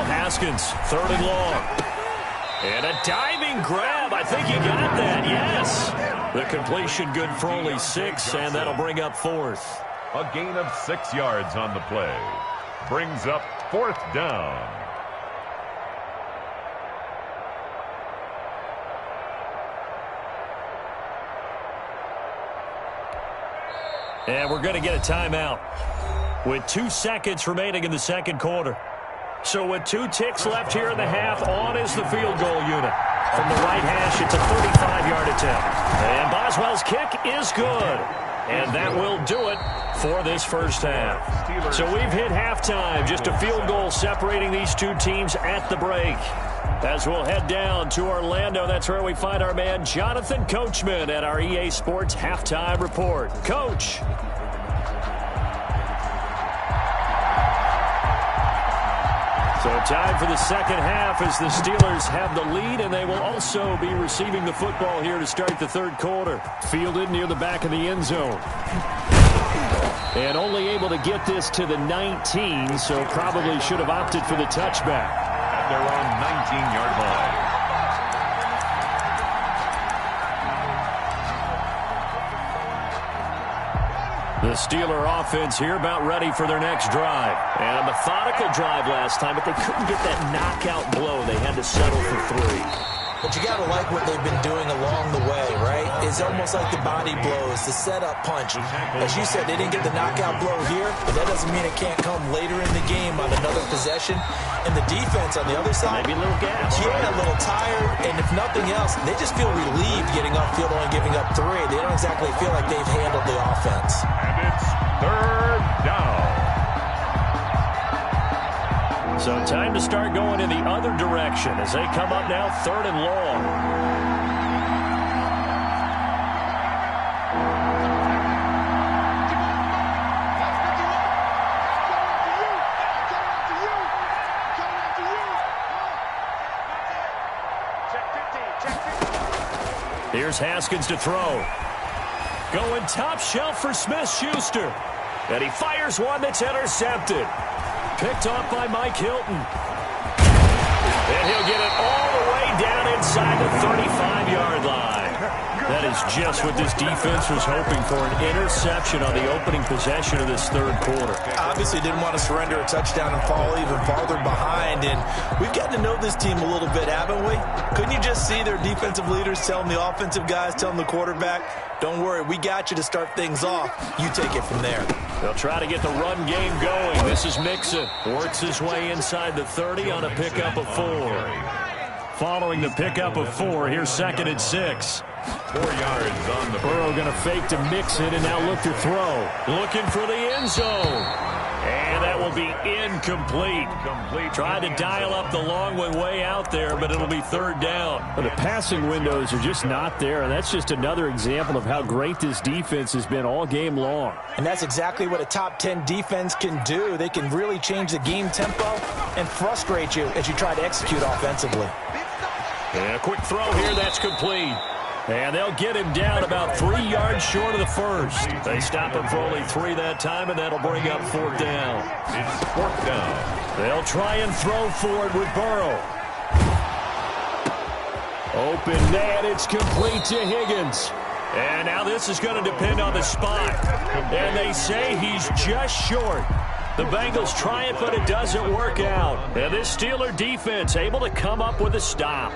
Haskins, 3rd and long. And a diving grab. I think he got that, yes. The completion good for only 6, and that'll bring up 4th. A gain of 6 yards on the play. Brings up 4th down. And we're going to get a timeout with 2 seconds remaining in the second quarter. So with 2 ticks left here in the half, on is the field goal unit. From the right hash, it's a 35-yard attempt. And Boswell's kick is good. And that will do it for this first half. So we've hit halftime. Just a field goal separating these 2 teams at the break. As we'll head down to Orlando, that's where we find our man Jonathan Coachman at our EA Sports Halftime Report. Coach. So time for the second half as the Steelers have the lead, and they will also be receiving the football here to start the third quarter. Fielded near the back of the end zone. And only able to get this to the 19, so probably should have opted for the touchback. At their own 19-yard line. The Steeler offense here about ready for their next drive. And a methodical drive last time, but they couldn't get that knockout blow. They had to settle for 3. But you got to like what they've been doing along the way, right? is almost like the body blows, the setup punch. As you said, they didn't get the knockout blow here, but that doesn't mean it can't come later in the game on another possession. And the defense on the other side, maybe a little gas. Yeah, a little tired, and if nothing else, they just feel relieved getting upfield, only giving up 3. They don't exactly feel like they've handled the offense. And it's third down. So time to start going in the other direction as they come up now 3rd and long. Here's Haskins to throw. Going top shelf for Smith-Schuster. And he fires one that's intercepted. Picked off by Mike Hilton. And he'll get it all the way down inside the 35-yard line. That is just what this defense was hoping for, an interception on the opening possession of this 3rd quarter. Obviously didn't want to surrender a touchdown and fall even farther behind, and we've gotten to know this team a little bit, haven't we? Couldn't you just see their defensive leaders telling the offensive guys, telling the quarterback, don't worry, we got you to start things off. You take it from there. They'll try to get the run game going. This is Mixon. Works his way inside the 30 on a pickup of 4. Following the pickup of 4, here's 2nd and 6. 4 yards on the Burrow going to fake to Mixon and now look to throw. Looking for the end zone. And that will be incomplete. Tried to dial up the long one way out there, but it'll be 3rd down. But the passing windows are just not there, and that's just another example of how great this defense has been all game long. And that's exactly what a top 10 defense can do. They can really change the game tempo and frustrate you as you try to execute offensively. And a quick throw here, that's complete. And they'll get him down about 3 yards short of the first. They stop him for only 3 that time, and that'll bring up 4th down. It's 4th down. They'll try and throw for it with Burrow. Open man, it's complete to Higgins. And now this is going to depend on the spot. And they say he's just short. The Bengals try it, but it doesn't work out. And this Steeler defense able to come up with a stop.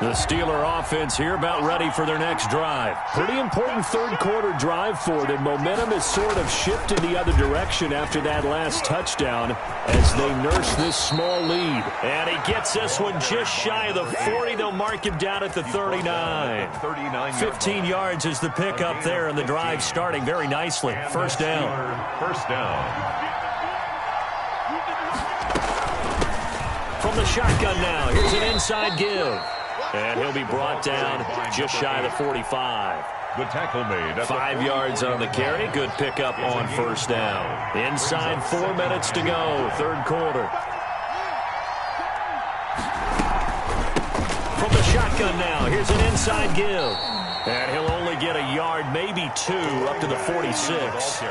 The Steeler offense here about ready for their next drive. Pretty important 3rd quarter drive for them. Momentum has sort of shifted the other direction after that last touchdown as they nurse this small lead. And he gets this one just shy of the 40. They'll mark him down at the 39. 15 yards is the pickup there, and the drive starting very nicely. 1st down. 1st down. From the shotgun now, here's an inside give. And he'll be brought down just shy of the 45. The tackle made. 5 yards on the carry. Good pickup on 1st down. Inside 4 minutes to go, 3rd quarter. From the shotgun now, here's an inside give. And he'll only get a yard, maybe 2, up to the 46.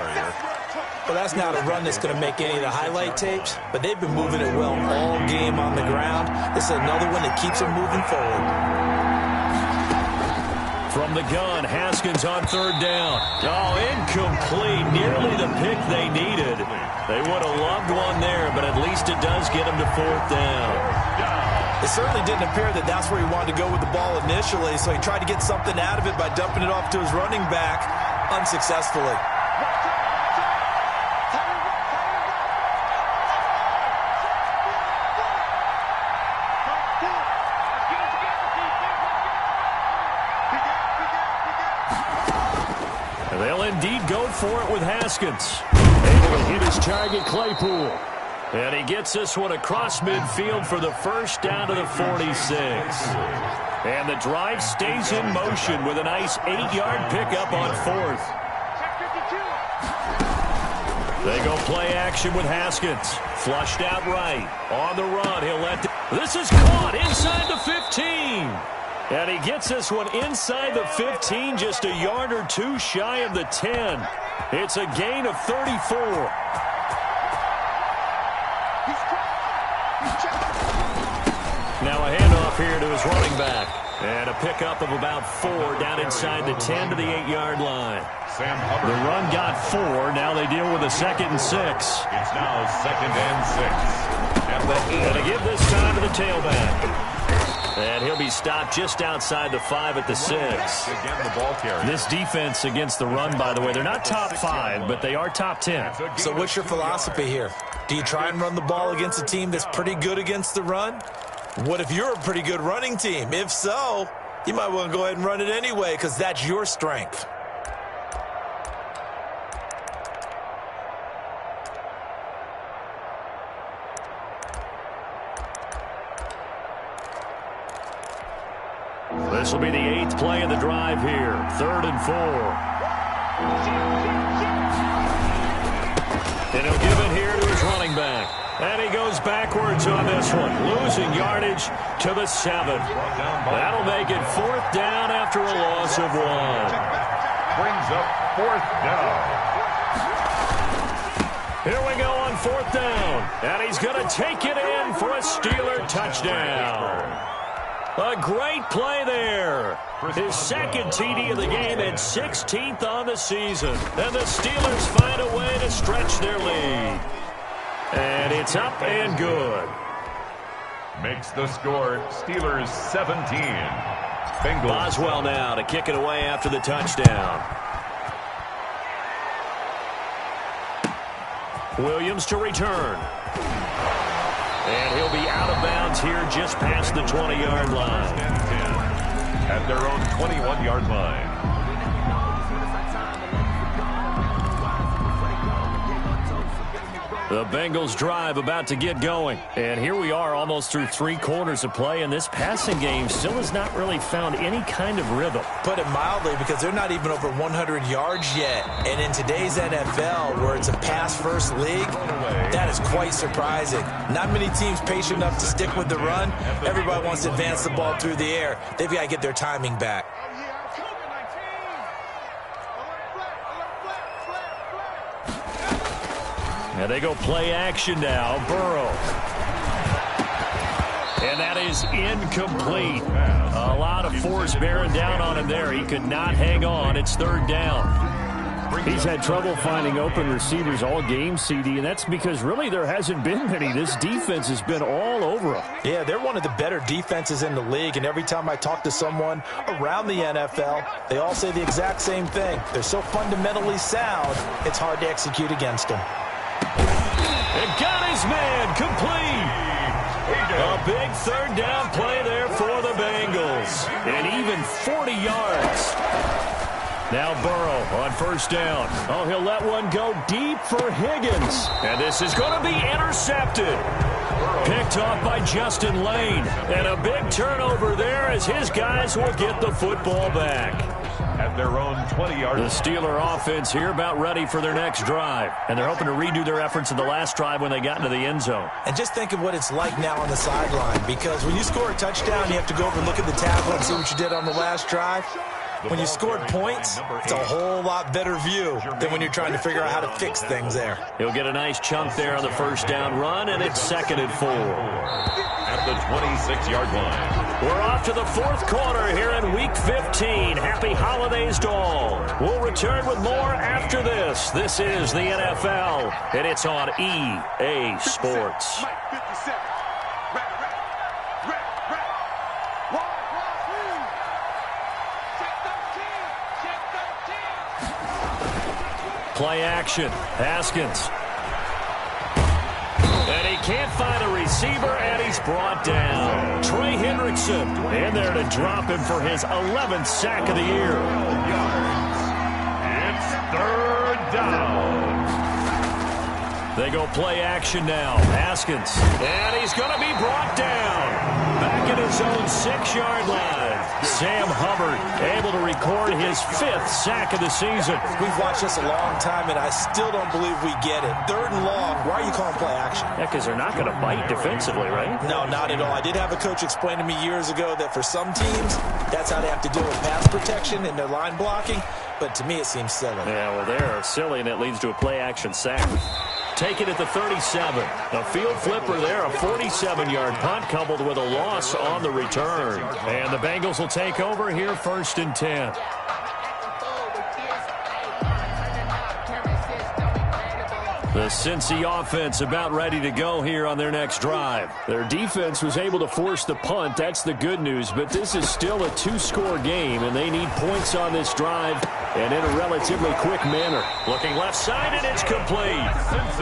Well, that's not a run that's going to make any of the highlight tapes, but they've been moving it well all game on the ground. This is another one that keeps them moving forward. From the gun, Haskins on 3rd down. Oh, incomplete. Nearly the pick they needed. They would have loved one there, but at least it does get them to 4th down. It certainly didn't appear that that's where he wanted to go with the ball initially, so he tried to get something out of it by dumping it off to his running back unsuccessfully. They'll indeed go for it with Haskins. Able to hit his target, Claypool. And he gets this one across midfield for the 1st down to the 46. And the drive stays in motion with a nice 8-yard pickup on 4th. They go play action with Haskins. Flushed out right. On the run, he'll let... This is caught inside the 15. And he gets this one inside the 15, just a yard or 2 shy of the 10. It's a gain of 34. Now a handoff here to his running back. And a pickup of about 4 down inside the 10 to the 8-yard line. The run got 4. Now they deal with a 2nd and 6. It's now 2nd and 6. At the 8. And they give this time to the tailback. And he'll be stopped just outside the 5 at the 6. Again, the ball carrier. This defense against the run, by the way, they're not top 5, but they are top 10. So what's your philosophy here? Do you try and run the ball against a team that's pretty good against the run? What if you're a pretty good running team? If so, you might want to go ahead and run it anyway because that's your strength. This will be the 8th play of the drive here. 3rd and 4. And he'll give it here to his running back. And he goes backwards on this one, losing yardage to the 7. That'll make it 4th down after a loss of 1. Brings up 4th down. Here we go on 4th down. And he's going to take it in for a Steeler touchdown. A great play there. His second TD of the game and 16th on the season. And the Steelers find a way to stretch their lead. And it's up and good. Makes the score Steelers 17. Bengals. Boswell now to kick it away after the touchdown. Williams to return. And he'll be out of bounds here just past the 20-yard line. At their own 21-yard line. The Bengals drive about to get going. And here we are almost through 3 quarters of play, and this passing game still has not really found any kind of rhythm. Put it mildly, because they're not even over 100 yards yet. And in today's NFL, where it's a pass-first league, that is quite surprising. Not many teams patient enough to stick with the run. Everybody wants to advance the ball through the air. They've got to get their timing back. And they go play action now. Burrow. And that is incomplete. A lot of force bearing down on him there. He could not hang on. It's 3rd down. He's had trouble finding open receivers all game, CD, and that's because really there hasn't been many. This defense has been all over him. Yeah, they're one of the better defenses in the league, and every time I talk to someone around the NFL, they all say the exact same thing. They're so fundamentally sound, it's hard to execute against them. And got his man complete. A big 3rd down play there for the Bengals. And even 40 yards. Now Burrow on 1st down. Oh, he'll let one go deep for Higgins. And this is going to be intercepted. Picked off by Justin Lane. And a big turnover there as his guys will get the football back. At their own 20-yard. The Steeler offense here about ready for their next drive. And they're hoping to redo their efforts in the last drive when they got into the end zone. And just think of what it's like now on the sideline, because when you score a touchdown, you have to go over and look at the tablet and see what you did on the last drive. When you scored points, it's a whole lot better view than when you're trying to figure out how to fix things there. He'll get a nice chunk there on the 1st down run, and it's 2nd and 4. At the 26-yard line. We're off to the 4th quarter here in Week 15. Happy holidays to all. We'll return with more after this. This is the NFL, and it's on EA Sports. Play action. Haskins. And he can't find a receiver, and he's brought down. Trey Hendrickson in there to drop him for his 11th sack of the year. It's 3rd down. They go play action now. Haskins. And he's going to be brought down. Back at his own 6-yard line. Sam Hubbard able to record his 5th sack of the season. We've watched this a long time, and I still don't believe we get it. 3rd and long. Why are you calling play action? Yeah, because they're not going to bite defensively, right? No, not at all. I did have a coach explain to me years ago that for some teams, that's how they have to deal with pass protection and their line blocking. But to me, it seems silly. Yeah, well, they're silly, and it leads to a play action sack. Take it at the 37. A field flipper there, a 47-yard punt coupled with a loss on the return. And the Bengals will take over here 1st and 10. The Cincy offense about ready to go here on their next drive. Their defense was able to force the punt. That's the good news. But this is still a two-score game, and they need points on this drive and in a relatively quick manner. Looking left side, and it's complete.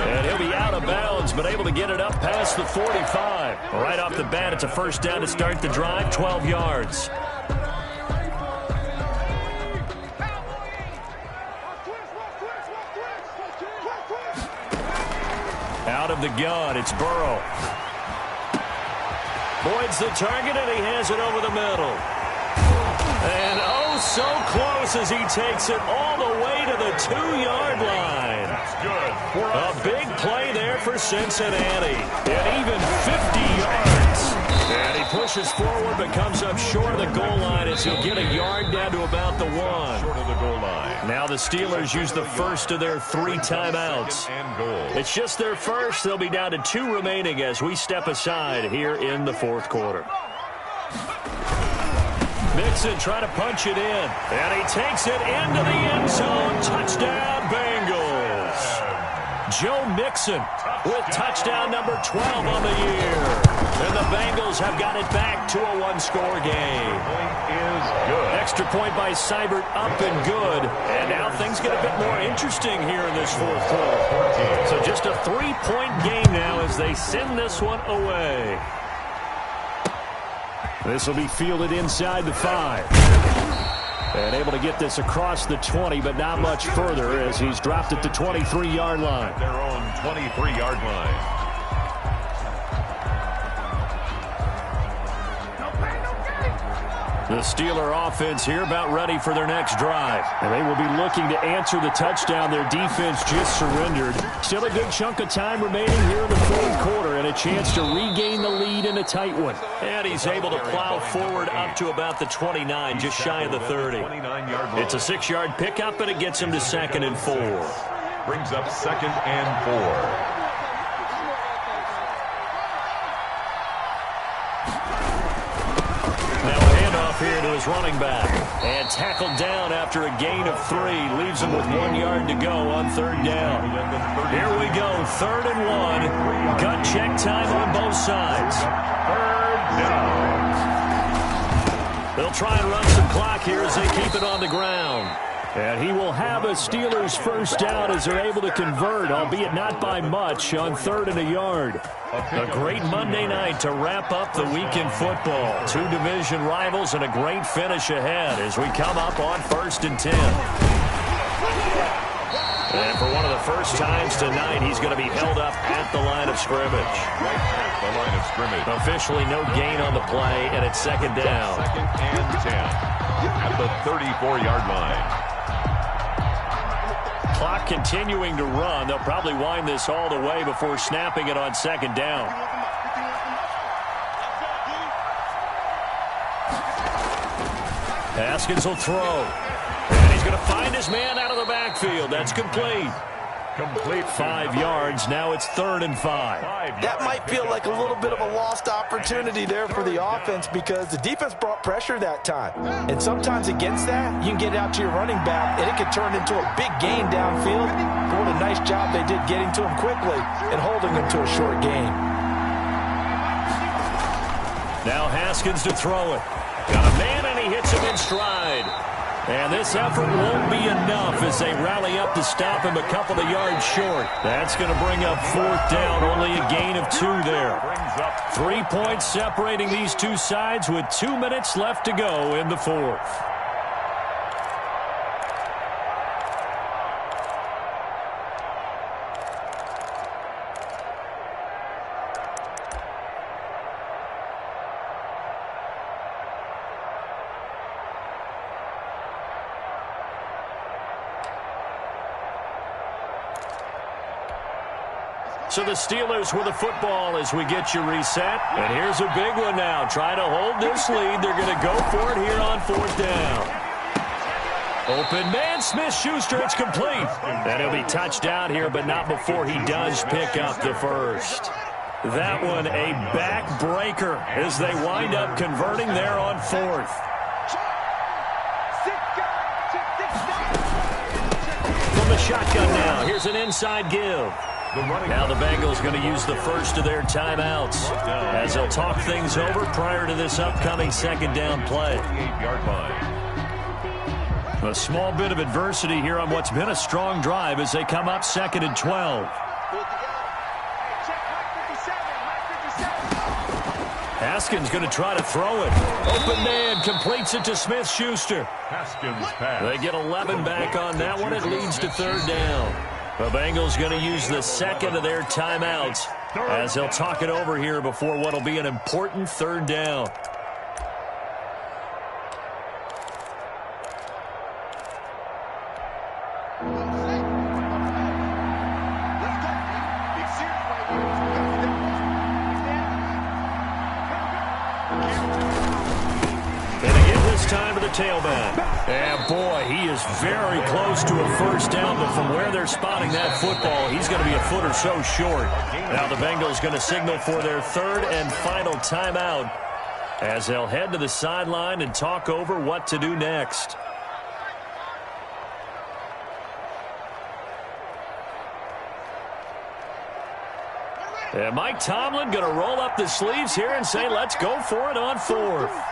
And he'll be out of bounds, but able to get it up past the 45. Right off the bat, it's a first down to start the drive, 12 yards. Out of the gun, it's Burrow. Boyd's the target, and he has it over the middle. And oh, so close as he takes it all the way to the 2-yard line. That's good. A big play there for Cincinnati. And even 50 yards. And he pushes forward but comes up short of the goal line as he'll get a yard down to about the 1. Short of the goal line. Now the Steelers use the first of their 3 timeouts. And goal. It's just their first. They'll be down to 2 remaining as we step aside here in the 4th quarter. Mixon trying to punch it in. And he takes it into the end zone. Touchdown, Bengals. Joe Mixon with touchdown number 12 on the year. And the Bengals have got it back to a 1-score game. Point is good. Extra point by Seibert, up and good. And now things get a bit more interesting here in this 4th quarter. So just a 3-point game now as they send this one away. This will be fielded inside the 5. And able to get this across the 20, but not much further as he's dropped at the 23-yard line. Their own 23-yard line. The Steeler offense here about ready for their next drive. And they will be looking to answer the touchdown their defense just surrendered. Still a good chunk of time remaining here in the 4th quarter and a chance to regain the lead in a tight one. And he's able to plow forward up to about the 29, just shy of the 30. It's a 6-yard pickup, and it gets him to 2nd and 4. Brings up 2nd and 4. Here to his running back. And tackled down after a gain of 3. Leaves him with 1 yard to go on 3rd down. Here we go, 3rd and 1. Gut check time on both sides. 3rd down. They'll try and run some clock here as they keep it on the ground. And he will have a Steelers first down as they're able to convert, albeit not by much, on 3rd and a yard. A great Monday night to wrap up the week in football. 2 division rivals and a great finish ahead as we come up on 1st and 10. And for one of the first times tonight, he's going to be held up at the line of scrimmage. Right at the line of scrimmage. Officially no gain on the play, and it's 2nd down. 2nd and 10 at the 34-yard line. Clock continuing to run. They'll probably wind this all the way before snapping it on 2nd down. Haskins will throw. And he's going to find his man out of the backfield. That's complete. Complete. 5 yards. Now it's 3rd and 5. That might feel like a little bit of a lost opportunity there for the offense because the defense brought pressure that time. And sometimes against that, you can get it out to your running back, and it can turn into a big gain downfield. But what a nice job they did getting to him quickly and holding him to a short gain. Now Haskins to throw it. Got a man, and he hits him in stride. And this effort won't be enough as they rally up to stop him a couple of yards short. That's going to bring up 4th down, only a gain of 2 there. 3 points separating these two sides with 2 minutes left to go in the 4th. So the Steelers with the football as we get you reset. And here's a big one now. Trying to hold this lead. They're going to go for it here on 4th down. Open man, Smith-Schuster. It's complete. And he'll be touched down here, but not before he does pick up the first. That one a backbreaker as they wind up converting there on 4th. From the shotgun now. Here's an inside give. Now the Bengals going to use the first of their timeouts as they'll talk things over prior to this upcoming second down play. A small bit of adversity here on what's been a strong drive as they come up 2nd and 12. Haskins going to try to throw it. Open man, completes it to Smith-Schuster. Haskins pass. They get 11 back on that one. It leads to 3rd down. The Bengals going to use the second of their timeouts as they'll talk it over here before what will be an important 3rd down. Time to the tailback. And boy, he is very close to a 1st down, but from where they're spotting that football, he's going to be a foot or so short. Now the Bengals going to signal for their 3rd and final timeout as they'll head to the sideline and talk over what to do next. And Mike Tomlin going to roll up the sleeves here and say, let's go for it on 4th.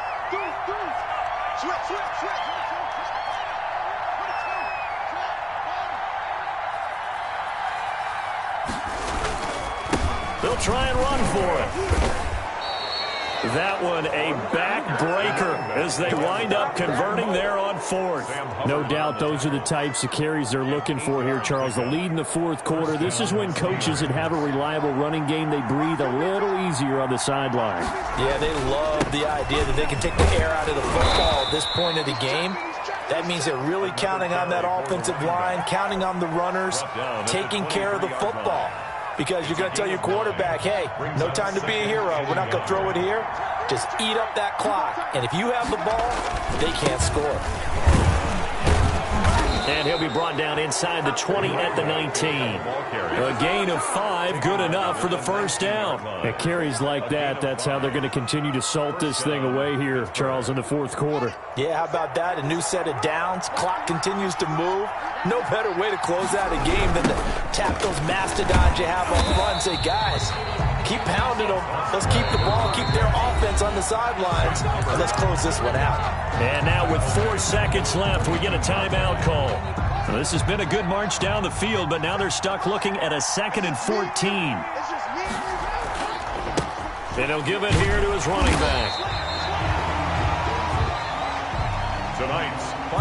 They'll try and run for it. That one a backbreaker as they wind up converting there on 4th. No doubt those are the types of carries they're looking for here, Charles. The lead in the 4th quarter. This is when coaches that have a reliable running game, they breathe a little easier on the sideline. Yeah, they love the idea that they can take the air out of the football at this point of the game. That means they're really counting on that offensive line, counting on the runners, taking care of the football. Because you're going to tell your quarterback, hey, no time to be a hero. We're not going to throw it here. Just eat up that clock. And if you have the ball, they can't score. And he'll be brought down inside the 20 at the 19. A gain of 5, good enough for the 1st down. At carries like that, that's how they're going to continue to salt this thing away here, Charles, in the 4th quarter. Yeah, how about that? A new set of downs. Clock continues to move. No better way to close out a game than to tap those mastodons you have on front and say, guys, keep pounding them. Let's keep the ball, keep their offense on the sidelines, and let's close this one out. And now with 4 seconds left, we get a timeout call. Well, this has been a good march down the field, but now they're stuck looking at a 2nd and 14. And he'll give it here to his running back.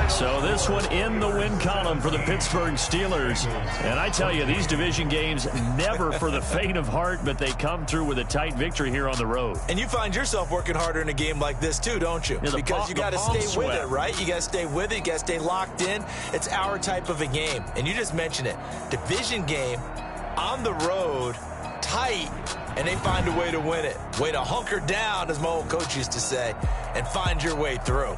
So this one in the win column for the Pittsburgh Steelers. And I tell you, these division games never for the faint of heart, but they come through with a tight victory here on the road. And you find yourself working harder in a game like this too, don't you? Yeah, because you got to stay with it, right? You got to stay with it. You got to stay locked in. It's our type of a game. And you just mentioned it. Division game on the road, tight, and they find a way to win it. Way to hunker down, as my old coach used to say, and find your way through.